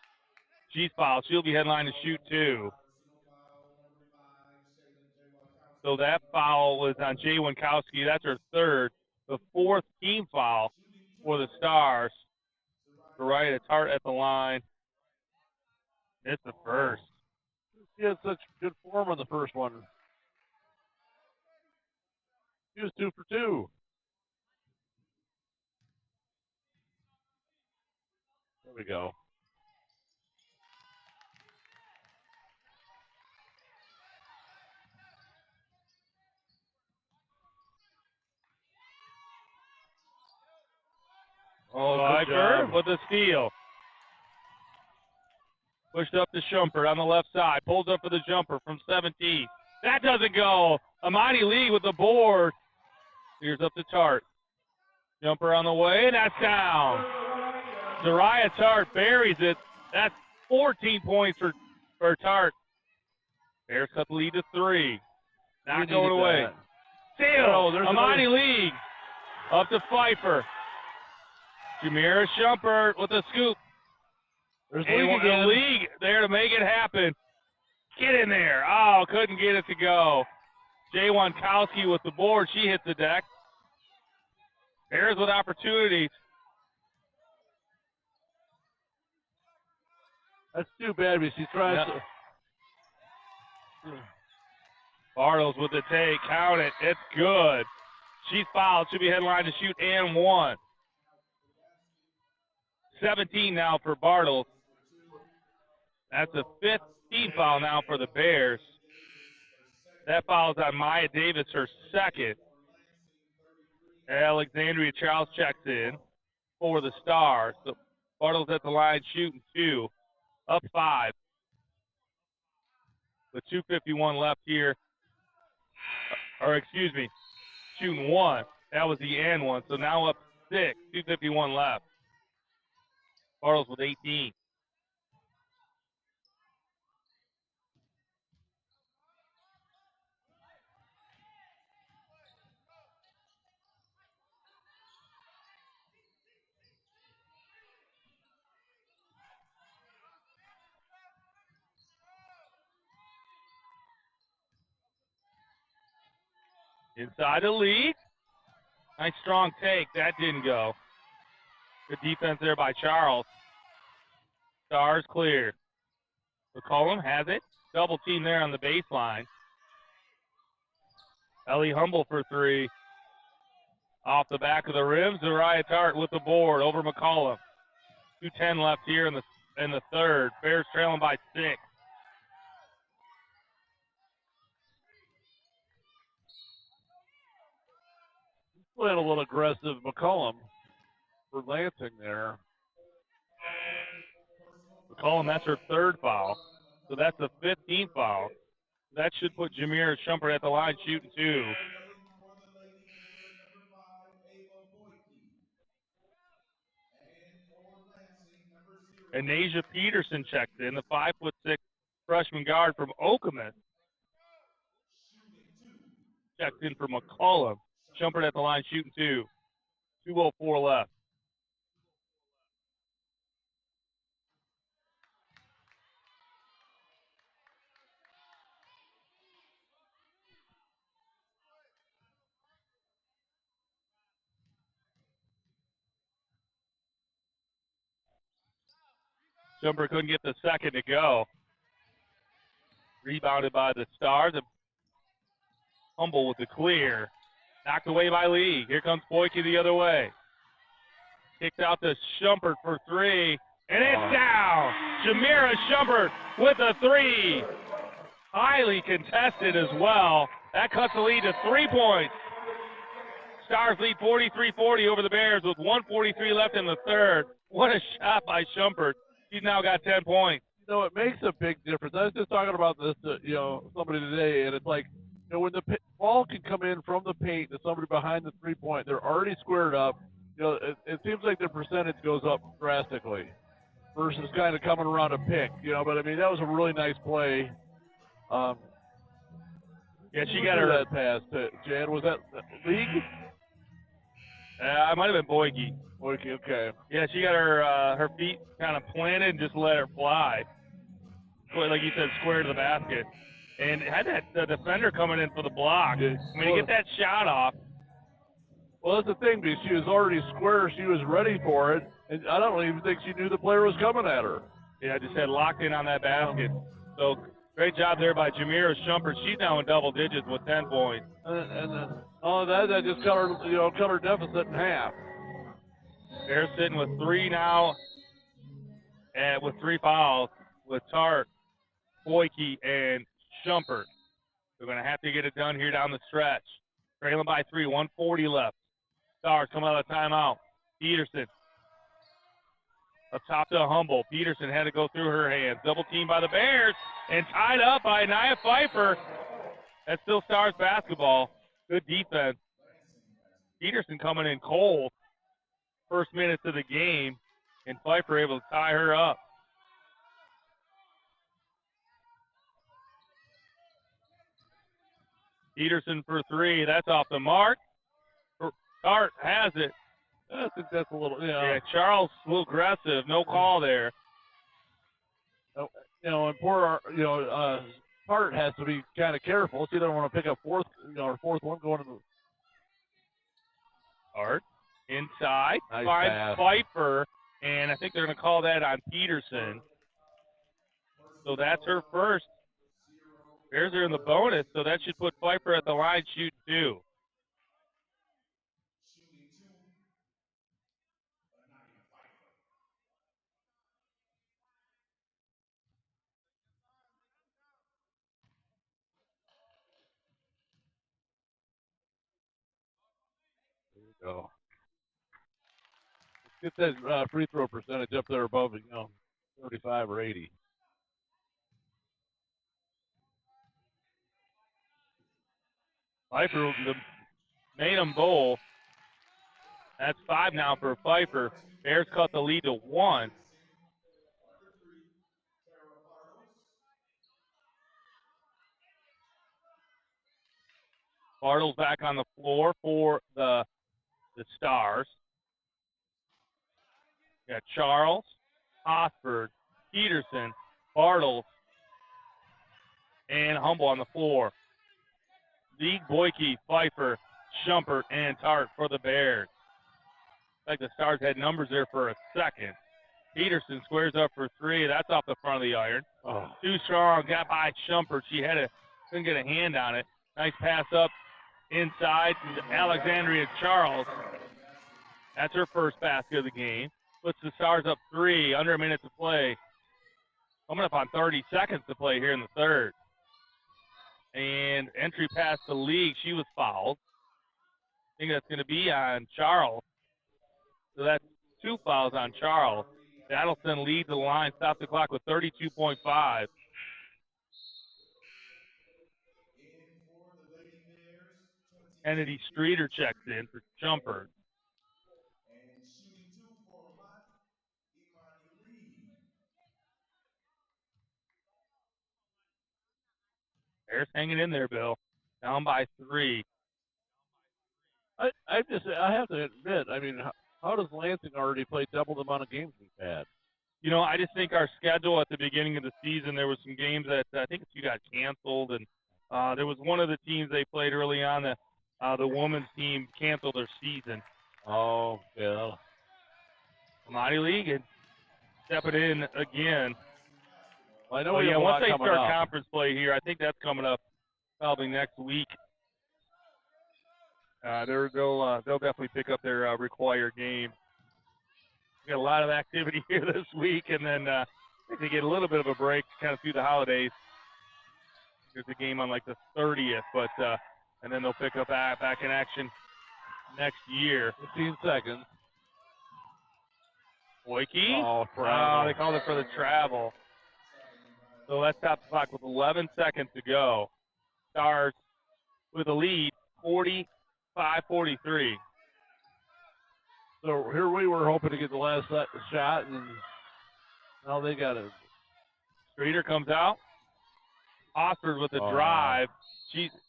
She's fouled. She'll be headline to shoot 2. So that foul was on Jay Wankowski. That's her 3rd. The 4th team foul for the Stars. Zariah Tart at the line. It's the first. She had such good form on the first one. She was 2 for 2. There we go. Oh, Pfeiffer with a steal. Pushed up to Shumpert on the left side. Pulls up for the jumper from 17. That doesn't go. Amani Lee with the board. Here's up to Tart. Jumper on the way, and that's down. Zariah Tart buries it. That's 14 points for Tart. Bears cut the lead to 3. Not going away. Steal. Amani Lee up to Pfeiffer. Jamira Shumpert with a scoop. There's League there to make it happen. Get in there. Oh, couldn't get it to go. Jay Wankowski with the board. She hits the deck. Bears with opportunities. That's too bad because she's trying to. Bartles with the take. Count it. It's good. She's fouled. Should be headline to shoot and 1. 17 now for Bartles. That's the 5th team foul now for the Bears. That fouls on Maya Davis, her second. Alexandria Charles checks in for the Stars. So Bartles at the line shooting 2, up 5. With 2:51 left here, or excuse me, shooting 1. That was the and one. So now up 6, 2:51 left. Bartles with 18. Inside the lead. Nice strong take. That didn't go. Good defense there by Charles. Stars clear. McCollum has it. Double team there on the baseline. Ellie Humble for 3. Off the back of the rim, Zariah Tart with the board over McCollum. 2:10 left here in the third. Bears trailing by 6. Playing a little aggressive McCollum for Lansing there. McCollum, that's her third foul. So that's the 15th foul. That should put Jamira Shumpert at the line shooting 2. And Nasia Peterson checks in, the 5'6" freshman guard from Okemos. Checks in for McCollum. Shumpert at the line shooting 2. 2:04 left. Shumpert couldn't get the second to go. Rebounded by the Stars. Humble with the clear. Knocked away by Lee. Here comes Boyke the other way. Kicks out to Shumpert for 3. And it's down. Jamira Shumpert with a 3. Highly contested as well. That cuts the lead to 3 points. Stars lead 43-40 over the Bears with 1:43 left in the third. What a shot by Shumpert. She's now got 10 points. You know, it makes a big difference. I was just talking about this to, somebody today, and it's like, when the ball can come in from the paint to somebody behind the 3-point, they're already squared up. It seems like their percentage goes up drastically versus kind of coming around a pick, But, I mean, that was a really nice play. Yeah, she got her that pass to Jan. Was that League? It might have been Boyke. Boyke, okay. Yeah, she got her feet kind of planted and just let her fly. Like you said, square to the basket. And had the defender coming in for the block. I mean, to get that shot off. Well, that's the thing, because she was already square. She was ready for it. And I don't even think she knew the player was coming at her. Yeah, just had locked in on that basket. So great job there by Jamira Shumpert. She's now in double digits with 10 points. And all of that just cut her deficit in half. They're sitting with 3 now, and with 3 fouls with Tart, Boyke, and Shumpert. They're going to have to get it done here down the stretch. Trailing by 3, 1:40 left. Stars coming out of timeout. Peterson up top to Humble. Peterson had to go through her hands. Double team by the Bears and tied up by Nia Pfeiffer. That's still Stars basketball. Good defense. Peterson coming in cold. First minutes of the game, and Pfeiffer able to tie her up. Peterson for 3. That's off the mark. Tart has it. I think that's a little, Yeah, Charles a little aggressive. No call there. And poor, Tart has to be kind of careful. She doesn't want to pick up fourth one going to the. Tart inside. Nice finds pass. Pfeiffer, and I think they're going to call that on Peterson. So that's her first. Bears are in the bonus, so that should put Pfeiffer at the line shooting 2. go. Let's get that free throw percentage up there above, 35 or 80. Pfeiffer, the Maynham Bowl. That's 5 now for Pfeiffer. Bears cut the lead to 1. Bartles back on the floor for the Stars. You got Charles, Osford, Peterson, Bartles, and Humble on the floor. Zeke, Boyke, Pfeiffer, Schumpert, and Tart for the Bears. Like the Stars had numbers there for a second. Peterson squares up for 3. That's off the front of the iron. Oh. Too strong. Got by Schumpert. She couldn't get a hand on it. Nice pass up inside to Alexandria Charles. That's her first basket of the game. Puts the Stars up 3. Under a minute to play. Coming up on 30 seconds to play here in the third. And entry past the league. She was fouled. I think that's going to be on Charles. So that's 2 fouls on Charles. Adelson leads the line, stops the clock with 32.5. Kennedy Streeter checks in for Jumper. Bears hanging in there, Bill. Down by 3. I have to admit, I mean, how does Lansing already play double the amount of games we've had? I just think our schedule at the beginning of the season, there was some games that I think a few got canceled, and there was one of the teams they played early on that the women's team canceled their season. Oh, yeah. Mighty League and stepping in again. Well, I know once they start conference play here, I think that's coming up probably next week. They'll definitely pick up their required game. We got a lot of activity here this week, and then I think they get a little bit of a break kind of through the holidays. There's a game on like the 30th, but and then they'll pick up back in action next year. 15 seconds. Boyke. Oh, they called it for the travel. So let's stop the clock with 11 seconds to go. Stars with a lead, 45-43. So here we were hoping to get the last shot, and now they got it. Streeter comes out. Osford with the drive.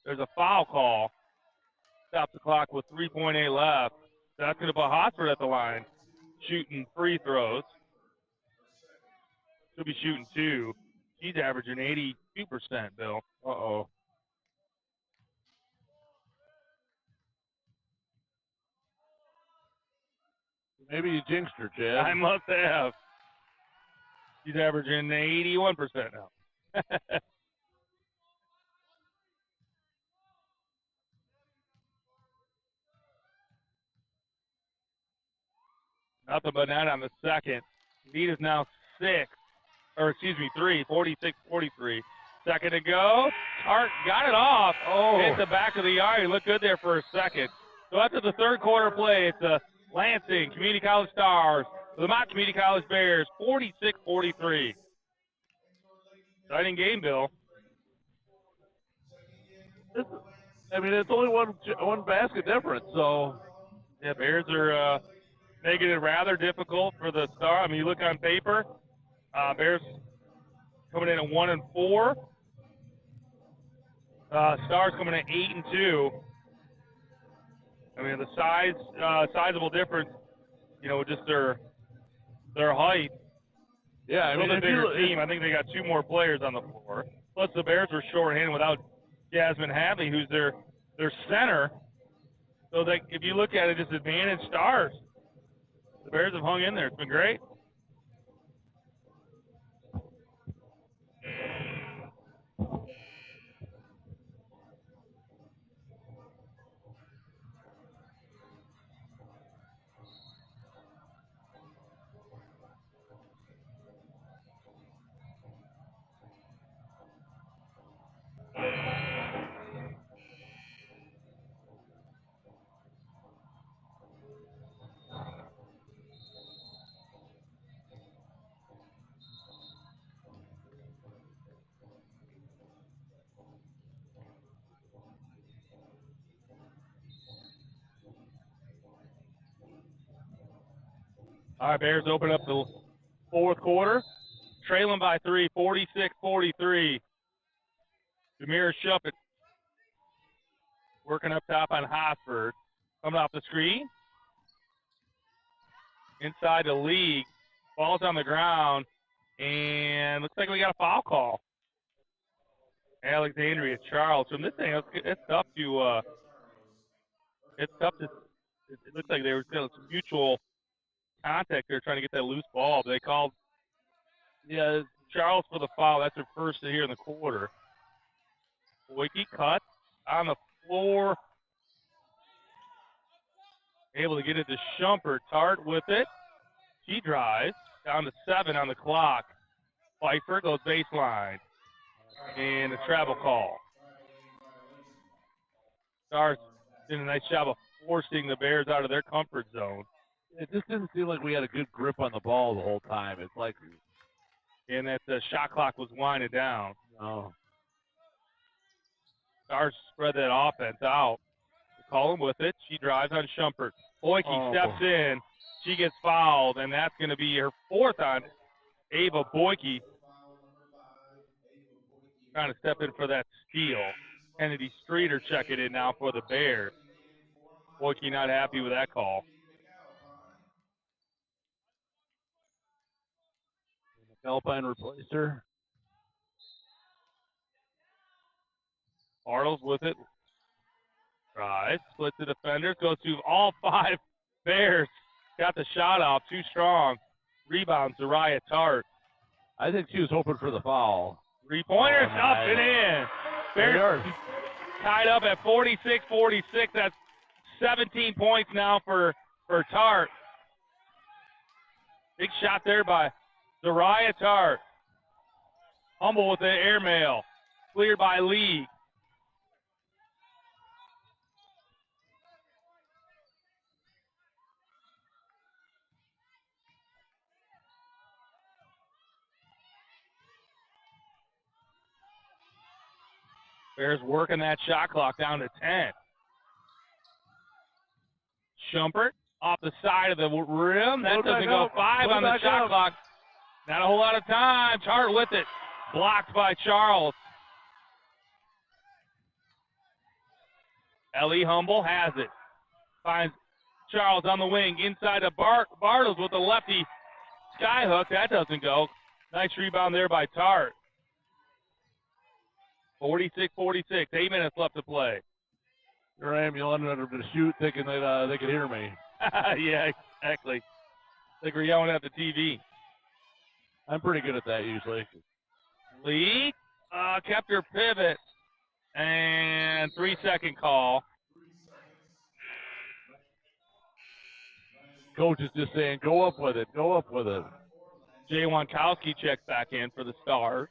There's a foul call. Stops the clock with 3.8 left. That's going to put Osford at the line, shooting free throws. She'll be shooting 2. She's averaging 82%, Bill. Uh-oh. Maybe you jinxed her, Chad. I must have. She's averaging 81% now. Nothing but net on the second. Lead is now 3, 46-43. Second to go. Hart got it off. Hit the back of the iron. Looked good there for a second. So after the third quarter play, it's the Lansing Community College Stars, the Mott Community College Bears, 46-43. Exciting game, Bill. It's only one basket difference, so. Yeah, Bears are making it rather difficult for the Stars. I mean, you look on paper, Bears coming in at 1-4. Stars coming at 8-2. I mean, the sizable difference, with just their height. Yeah, I mean, a bigger team. I think they got 2 more players on the floor. Plus, the Bears were shorthanded without Jasmine Hadley, who's their center. So that if you look at it, just advantage Stars. The Bears have hung in there. It's been great. All right, Bears open up the fourth quarter, trailing by 3, 46-43. Jameer Shuppet working up top on Hosford. Coming off the screen. Inside the league. Ball's on the ground. And looks like we got a foul call. Alexandria Charles. From this thing, it's tough to it looks like there was some mutual contact there trying to get that loose ball. But they called Charles for the foul. That's her first here in the quarter. Boyke cut on the floor. Able to get it to Shumpert. Tart with it. She drives down to 7 on the clock. Pfeiffer goes baseline. And a travel call. Stars did a nice job of forcing the Bears out of their comfort zone. It just didn't seem like we had a good grip on the ball the whole time. It's like, and that the shot clock was winding down. Oh. Stars spread that offense out. Call him with it. She drives on Shumpert. Boyke steps in. She gets fouled, and that's going to be her fourth on Ava Boyke. Trying to step in for that steal. Kennedy Streeter checking in now for the Bears. Boyke not happy with that call. Alpine replaced her. Bartles with it. Drives, splits the defenders, goes to all 5 Bears. Got the shot off, too strong. Rebound, Zariah Tart. I think she was hoping for the foul. 3-pointers up and in. Bears tied up at 46-46. That's 17 points now for Tart. Big shot there by Zariah Tart. Humble with the airmail. Cleared by Lee. Bears working that shot clock down to 10. Shumpert off the side of the rim. That doesn't go. 5 on the shot clock. Not a whole lot of time. Tart with it. Blocked by Charles. Ellie Humble has it. Finds Charles on the wing. Inside to Bartles with the lefty skyhook. That doesn't go. Nice rebound there by Tart. 46-46. 8 minutes left to play. Here I am yelling at them to shoot, thinking that they could hear me. Yeah, exactly. Like we're yelling at the TV. I'm pretty good at that usually. Lee kept her pivot. And 3-second call. Coach is just saying, go up with it, go up with it. Jay Wankowski checks back in for the Stars.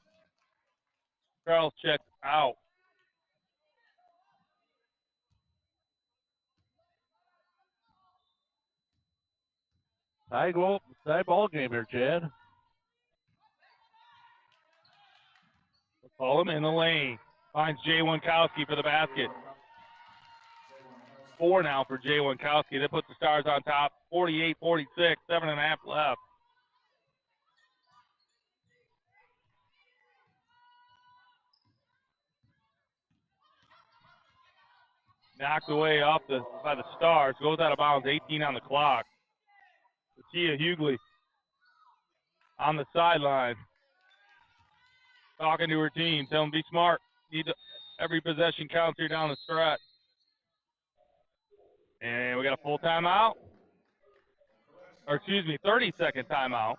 Charles checks out. Tie ball game here, Chad. Call him in the lane. Finds Jay Wankowski for the basket. 4 now for Jay Wankowski. That puts the Stars on top. 48-46. 7.5 left. Knocked away by the Stars. Goes out of bounds. 18 on the clock. Tia Hughley on the sideline. Talking to her team. Tell them be smart. Every possession counts here down the stretch. And we got a full timeout. Or 30-second timeout.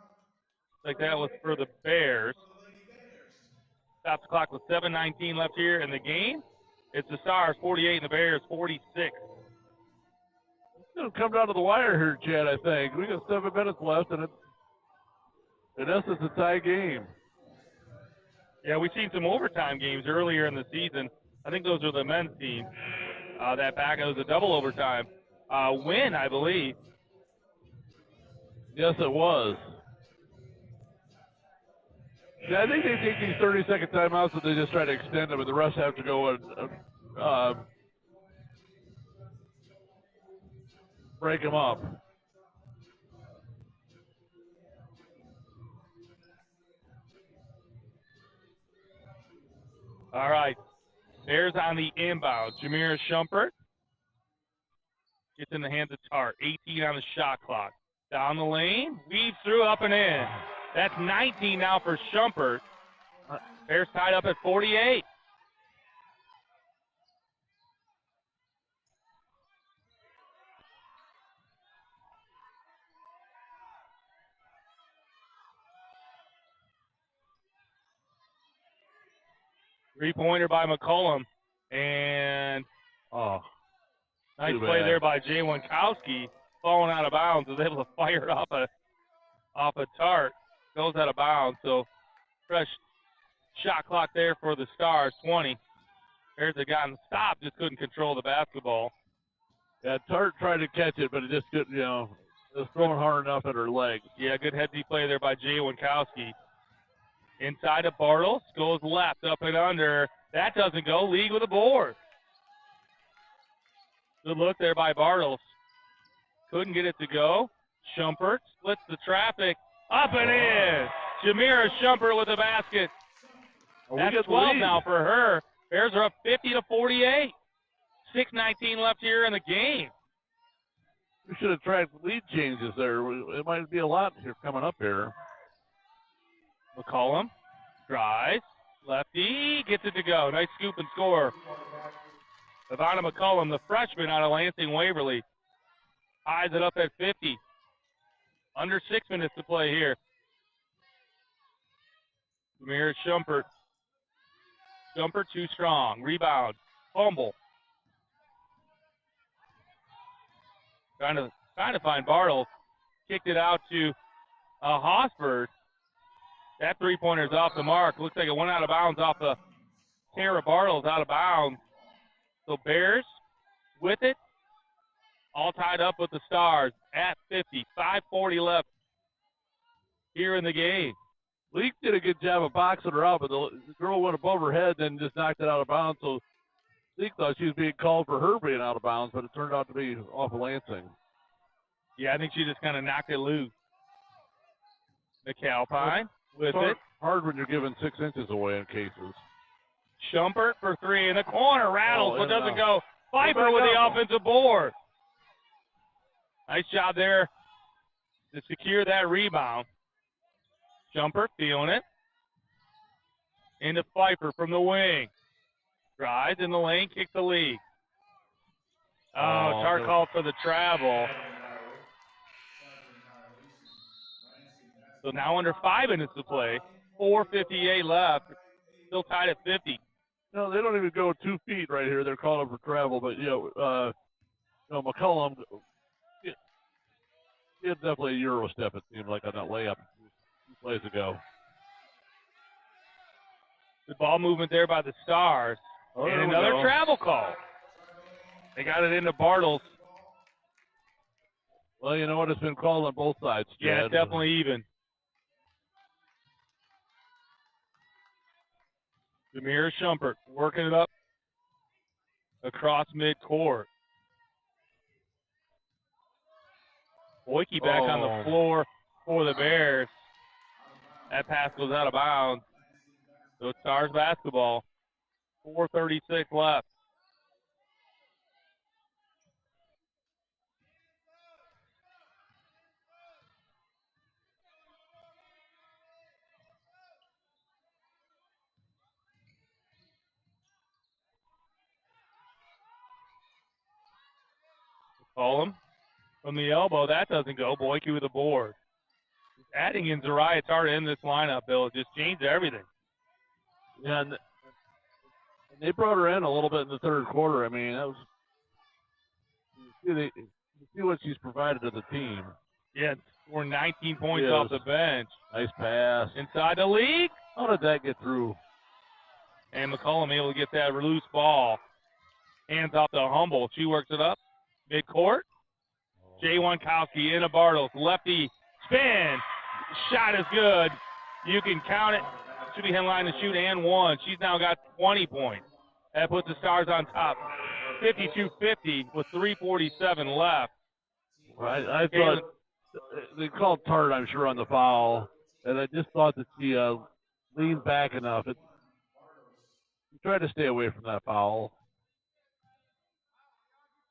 Like that was for the Bears. Stops the clock with 7:19 left here in the game. It's the Stars 48 and the Bears 46. It's going to come down to the wire here, Chad, I think. We got 7 minutes left, and in essence, a tie game. Yeah, we've seen some overtime games earlier in the season. I think those are the men's team. That back, it was a double overtime win, I believe. Yes, it was. Yeah, I think they take these 30-second timeouts and they just try to extend them, and the refs have to go and break them up. All right. Bears on the inbound. Jamira Shumpert gets in the hands of Tart. 18 on the shot clock. Down the lane. Weaves through, up and in. That's 19 now for Shumpert. Bears tied up at 48. Three-pointer by McCollum. And nice play there by Jay Winkowski. Falling out of bounds. Was able to fire it off a Tart. Goes out of bounds. So fresh shot clock there for the Stars. 20. Bears had gotten stopped. Just couldn't control the basketball. Yeah, Tart tried to catch it, but it just couldn't, it was throwing hard enough at her leg. Yeah, good headsy play there by Jay Winkowski. Inside of Bartles, goes left, up and under. That doesn't go. League with a board. Good look there by Bartles. Couldn't get it to go. Shumpert splits the traffic. Up and in. Jamira Shumpert with a basket. That's 12 now for her. Bears are up 50-48. 6:19 left here in the game. We should have tried lead changes there. It might be a lot here coming up here. McCollum drives. Lefty gets it to go. Nice scoop and score. Ivana McCollum, the freshman out of Lansing Waverly, ties it up at 50. Under 6 minutes to play here. Jamira Shumpert. Shumpert too strong. Rebound. Fumble. Trying to find Bartles. Kicked it out to Hosford. That three-pointer's off the mark. Looks like it went out of bounds off the Tara Bartles, out of bounds. So Bears with it. All tied up with the Stars at 50. 5:40 left here in the game. Leak did a good job of boxing her out, but the girl went above her head and just knocked it out of bounds. So Leak thought she was being called for her being out of bounds, but it turned out to be off of Lansing. Yeah, I think she just kind of knocked it loose. McAlpine with it. Hard when you're giving 6 inches away in cases. Shumpert for three in the corner. Rattles, but doesn't go. Pfeiffer with the offensive board. Nice job there to secure that rebound. Shumpert feeling it. Into Pfeiffer from the wing. Drives in the lane, kicks the lead. Tart called for the travel. So now under 5 minutes to play. 4:58 left. Still tied at 50. No, they don't even go 2 feet right here. They're calling for travel, but McCollum, he had definitely a Euro step, it seemed like, on that layup 2 plays ago. The ball movement there by the Stars. And another travel call. They got it into Bartles. Well, you know what? It's been called on both sides, Chad. Yeah, it's definitely even. Jamira Shumpert working it up across midcourt. Boyke back on the floor for the Bears. That pass goes out of bounds. So it's Stars basketball. 4:36 left. Column from the elbow. That doesn't go. Boyke with the board. Adding in Zariah Tart in this lineup, Bill, it just changed everything. Yeah, and they brought her in a little bit in the third quarter. I mean, that was you see what she's provided to the team. Yeah, we're 19 points off the bench. Nice pass. Inside the league. How did that get through? And McCollum able to get that loose ball. Hands off to Humble. She works it up. Midcourt. Jay Winkowski into Bartles. Lefty spin. Shot is good. You can count it. Should be headline to shoot and one. She's now got 20 points. That puts the Stars on top. 52-50 with 3:47 left. I thought they called Tart, I'm sure, on the foul, and I just thought that she leaned back enough. You try to stay away from that foul.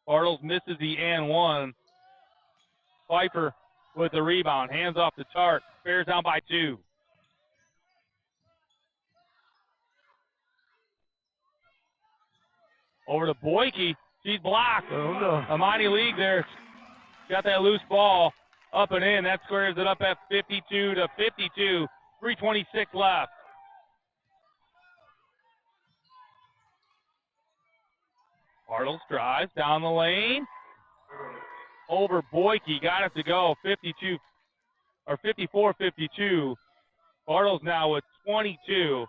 Bartles misses the and one. Pfeiffer with the rebound. Hands off the Tart. Bears down by 2. Over to Boyke. She's blocked. Oh, no. Amani League there. Got that loose ball up and in. That squares it up at 52 to 52. 3:26 left. Bartles drives down the lane. Over Boyke. Got it to go. 52 or 54-52. Bartles now with 22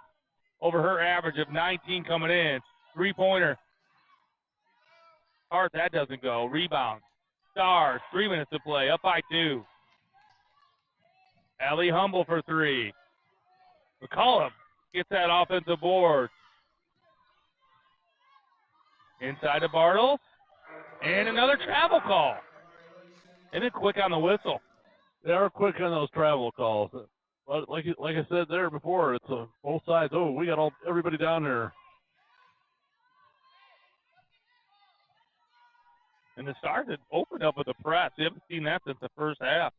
over her average of 19 coming in. 3-pointer. Hart, that doesn't go. Rebound. Stars, 3 minutes to play, up by 2. Allie Humble for 3. McCollum gets that offensive board. Inside to Bartles. And another travel call. And then quick on the whistle. They are quick on those travel calls. But like I said there before, it's both sides. Oh, we got everybody down there. And the Stars had opened up with a press. You haven't seen that since the first half.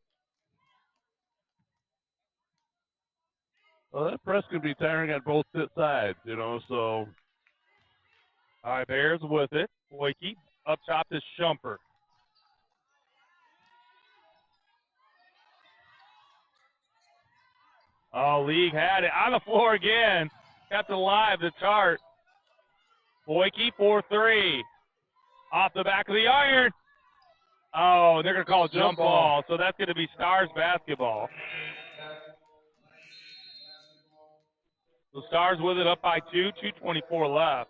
Well, that press can be tiring on both sides, so. All right, Bears with it. Boyke up top to Shumpert. Oh, League had it on the floor again. Got the live, the Tart. Boyke for 3. Off the back of the iron. Oh, they're going to call a jump ball. So that's going to be Stars basketball. The Stars with it up by 2. 2:24 left.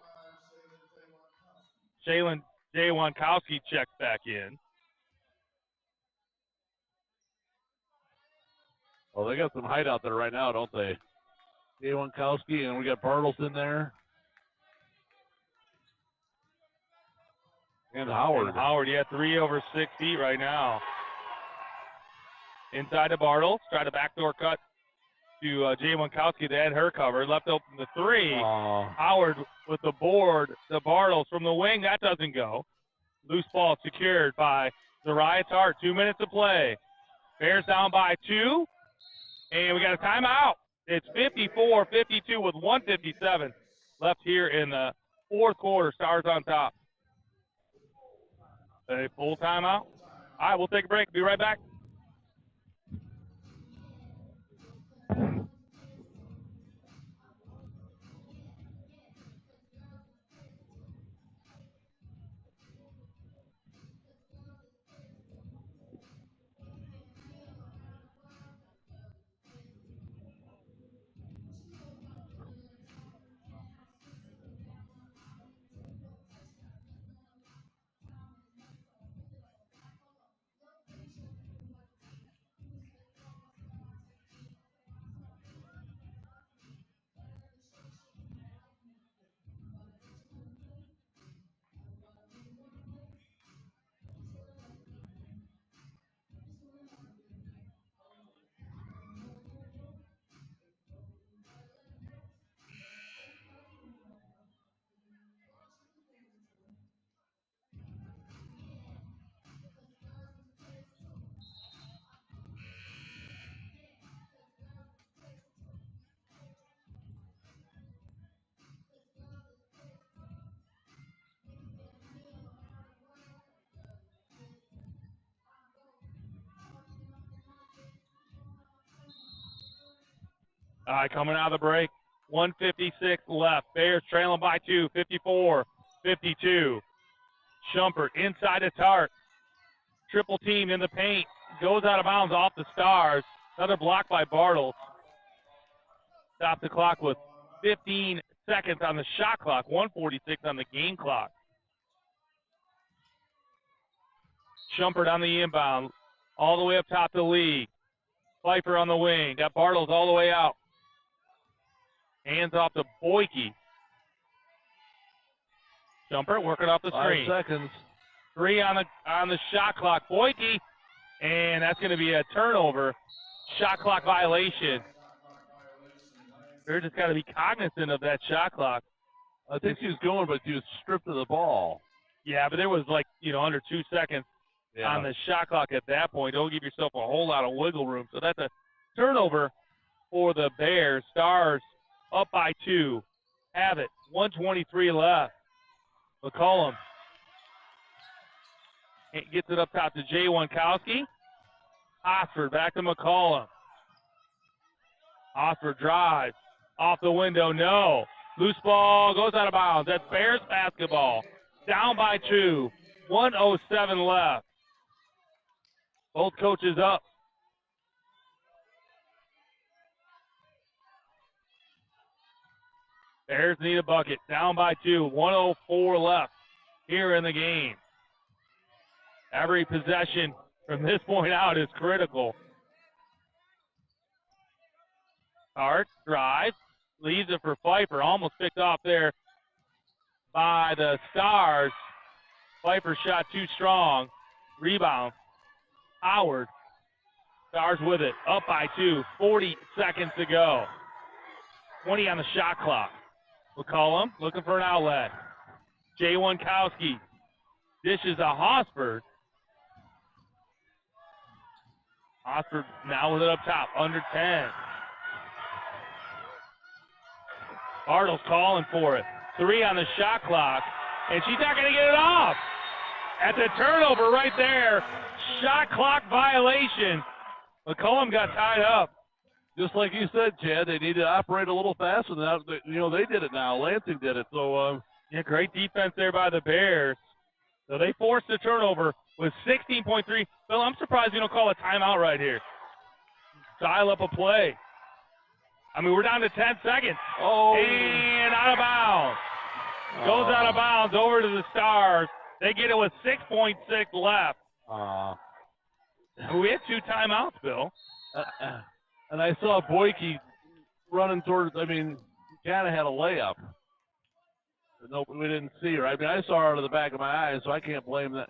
Jalen Wankowski checks back in. Well, they got some height out there right now, don't they? Jay Wankowski, and we got Bartles in there. And Howard. Howard, 3 over 6 feet right now. Inside to Bartles. Try to backdoor cut to Jay Wankowski. They had her covered. Left open the 3. Howard with the board to Bartles from the wing. That doesn't go. Loose ball secured by Zariah Tart. 2 minutes to play. Bears down by 2. And we got a timeout. It's 54-52 with 1:57 left here in the fourth quarter. Stars on top. A full timeout. All right, we'll take a break. Be right back. All right, coming out of the break. 1:56 left. Bears trailing by 2, 54-52. Shumpert inside the Tart. Triple team in the paint. Goes out of bounds off the Stars. Another block by Bartles. Stop the clock with 15 seconds on the shot clock. 1:46 on the game clock. Shumpert on the inbound. All the way up top to Lee. Pfeiffer on the wing. Got Bartles all the way out. Hands off to Boyke. Shumpert working off the screen. 5 seconds. 3 on the shot clock. Boyke, and that's going to be a turnover. Shot clock violation. They're just got to be cognizant of that shot clock. I think she was going, but she was stripped of the ball. Yeah, but there was like, under 2 seconds on the shot clock at that point. Don't give yourself a whole lot of wiggle room. So that's a turnover for the Bears. Stars up by 2. Have it. 1:23 left. McCollum gets it up top to Jay Wankowski. Osford back to McCollum. Osford drives. Off the window, no. Loose ball goes out of bounds. That's Bears basketball. Down by 2. 1:07 left. Both coaches up. Bears need a bucket. Down by 2. 1:04 left here in the game. Every possession from this point out is critical. Hart drives. Leaves it for Pfeiffer. Almost picked off there by the Stars. Pfeiffer shot too strong. Rebound. Howard. Stars with it. Up by 2. 40 seconds to go. 20 on the shot clock. McCollum looking for an outlet. Jay Wankowski dishes to Hosford. Hosford now with it up top. Under 10. Bartles calling for it. 3 on the shot clock. And she's not going to get it off. At the turnover right there. Shot clock violation. McCollum got tied up. Just like you said, Chad, they need to operate a little faster than that. They did it now. Lansing did it. So, yeah, great defense there by the Bears. So they forced the turnover with 16.3. Bill, I'm surprised you don't call a timeout right here. Dial up a play. I mean, we're down to 10 seconds. Oh. And out of bounds. Goes out of bounds over to the Stars. They get it with 6.6 left. We had 2 timeouts, Bill. And I saw Boyke running towards, he kind of had a layup. No, we didn't see her. I mean, I saw her out of the back of my eyes, so I can't blame that,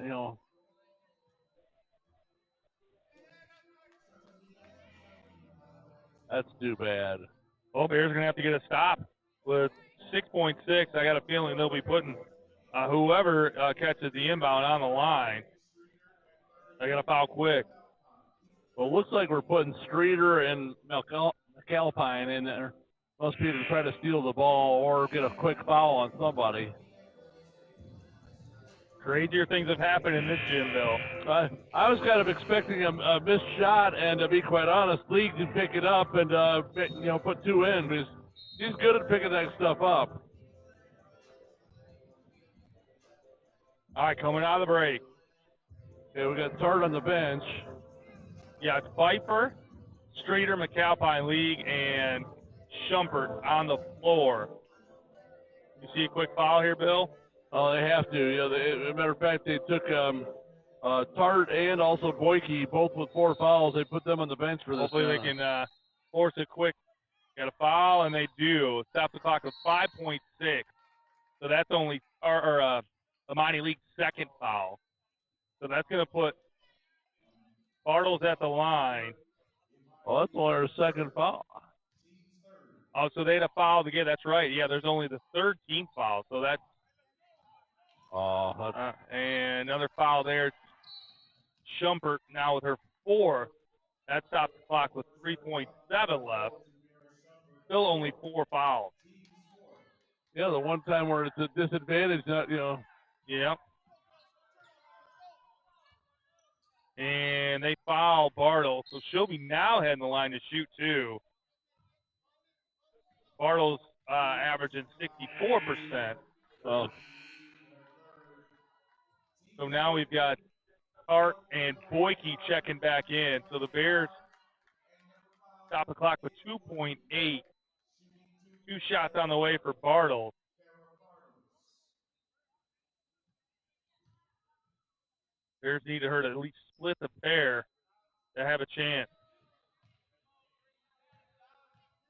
That's too bad. Well, Bears are going to have to get a stop with 6.6. I got a feeling they'll be putting whoever catches the inbound on the line. They got to foul quick. Well, it looks like we're putting Streeter and McAlpine in there. Must be to try to steal the ball or get a quick foul on somebody. Crazier things have happened in this gym, Bill. I was kind of expecting a missed shot, and to be quite honest, Lee can pick it up and put 2 in because he's good at picking that stuff up. All right, coming out of the break. Okay, we got Tart on the bench. Yeah, it's Pfeiffer, Streeter, McAlpine, League, and Schumpert on the floor. You see a quick foul here, Bill? Oh, they have to. As a matter of fact, they took Tart and also Boyke, both with 4 fouls. They put them on the bench for this. Hopefully they can force it quick. Got a foul, and they do. Stop the clock with 5.6. So that's only the Mighty League's 2nd foul. So that's going to put Bartles at the line. Oh, that's only our 2nd foul. Oh, so they had a foul to get. That's right. Yeah, there's only the 3rd team foul. So that's. And another foul there. Schumpert now with her 4th. That stops the clock with 3.7 left. Still only 4 fouls. Yeah, the one time where it's a disadvantage, Yep. And they foul Bartles, so she'll be now heading the line to shoot 2. Bartles averaging 64%. Oh. So now we've got Hart and Boyke checking back in. So the Bears stop the clock with 2.8. 2 shots on the way for Bartles. Bears needed her to at least split the pair to have a chance.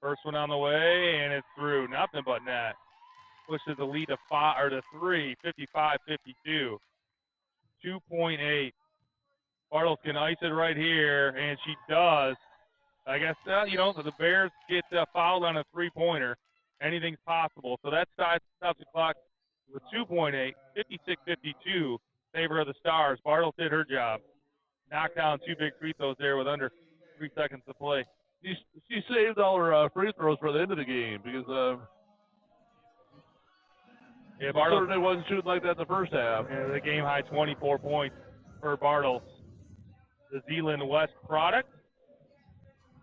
First one on the way, and it's through. Nothing but net. Pushes the lead to 3, 55-52. 2.8. Bartles can ice it right here, and she does. I guess, the Bears get fouled on a 3-pointer, anything's possible. So that stops the clock with 2.8, 56-52, favor of the Stars. Bartles did her job. Knocked down 2 big free throws there with under 3 seconds to play. She saved all her free throws for the end of the game because Bartles certainly wasn't shooting like that in the first half. The game high 24 points for Bartles, the Zeeland West product.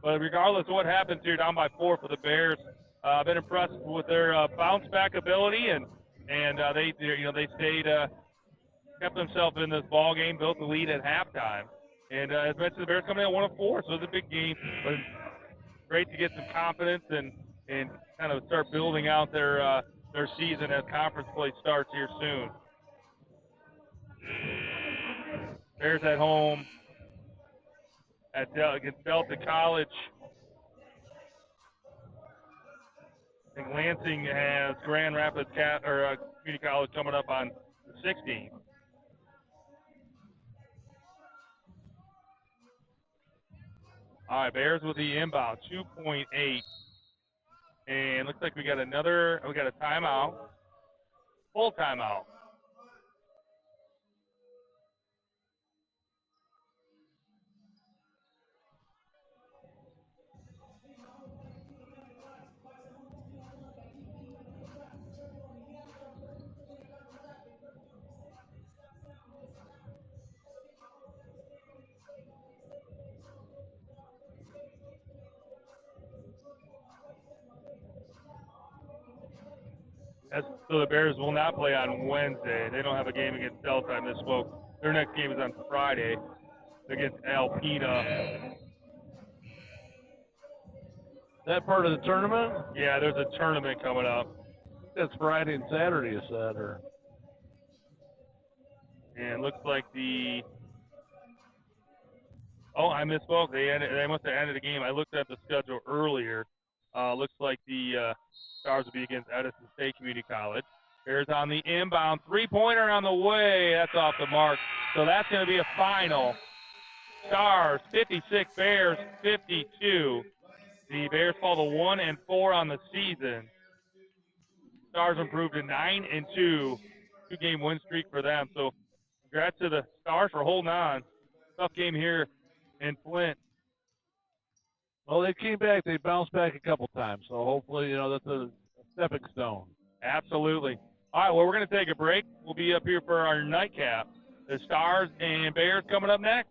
But regardless of what happens here, down by 4 for the Bears. I've been impressed with their bounce back ability, and they stayed, kept themselves in this ball game, built the lead at halftime. And as mentioned, the Bears coming in at 1 of 4, so it's a big game. But it's great to get some confidence and kind of start building out their season as conference play starts here soon. Bears at home against Delta College. I think Lansing has Grand Rapids Community College coming up on the 16th. All right, Bears with the inbound, 2.8. And looks like we got a timeout, full timeout. So the Bears will not play on Wednesday. They don't have a game against Delta. I misspoke. Their next game is on Friday against Alpena. That part of the tournament? Yeah, there's a tournament coming up. I think that's Friday and Saturday, you said, or? And it looks like I misspoke. They must have ended the game. I looked at the schedule earlier. Looks like the Stars will be against Edison State Community College. Bears on the inbound. Three-pointer on the way. That's off the mark. So that's going to be a final. Stars 56, Bears 52. The Bears fall to 1 and 4 on the season. Stars improved to 9 and 2. 2-game win streak for them. So congrats to the Stars for holding on. Tough game here in Flint. Well, they came back. They bounced back a couple times. So hopefully, that's a stepping stone. Absolutely. All right, well, we're going to take a break. We'll be up here for our nightcap. The Stars and Bears coming up next.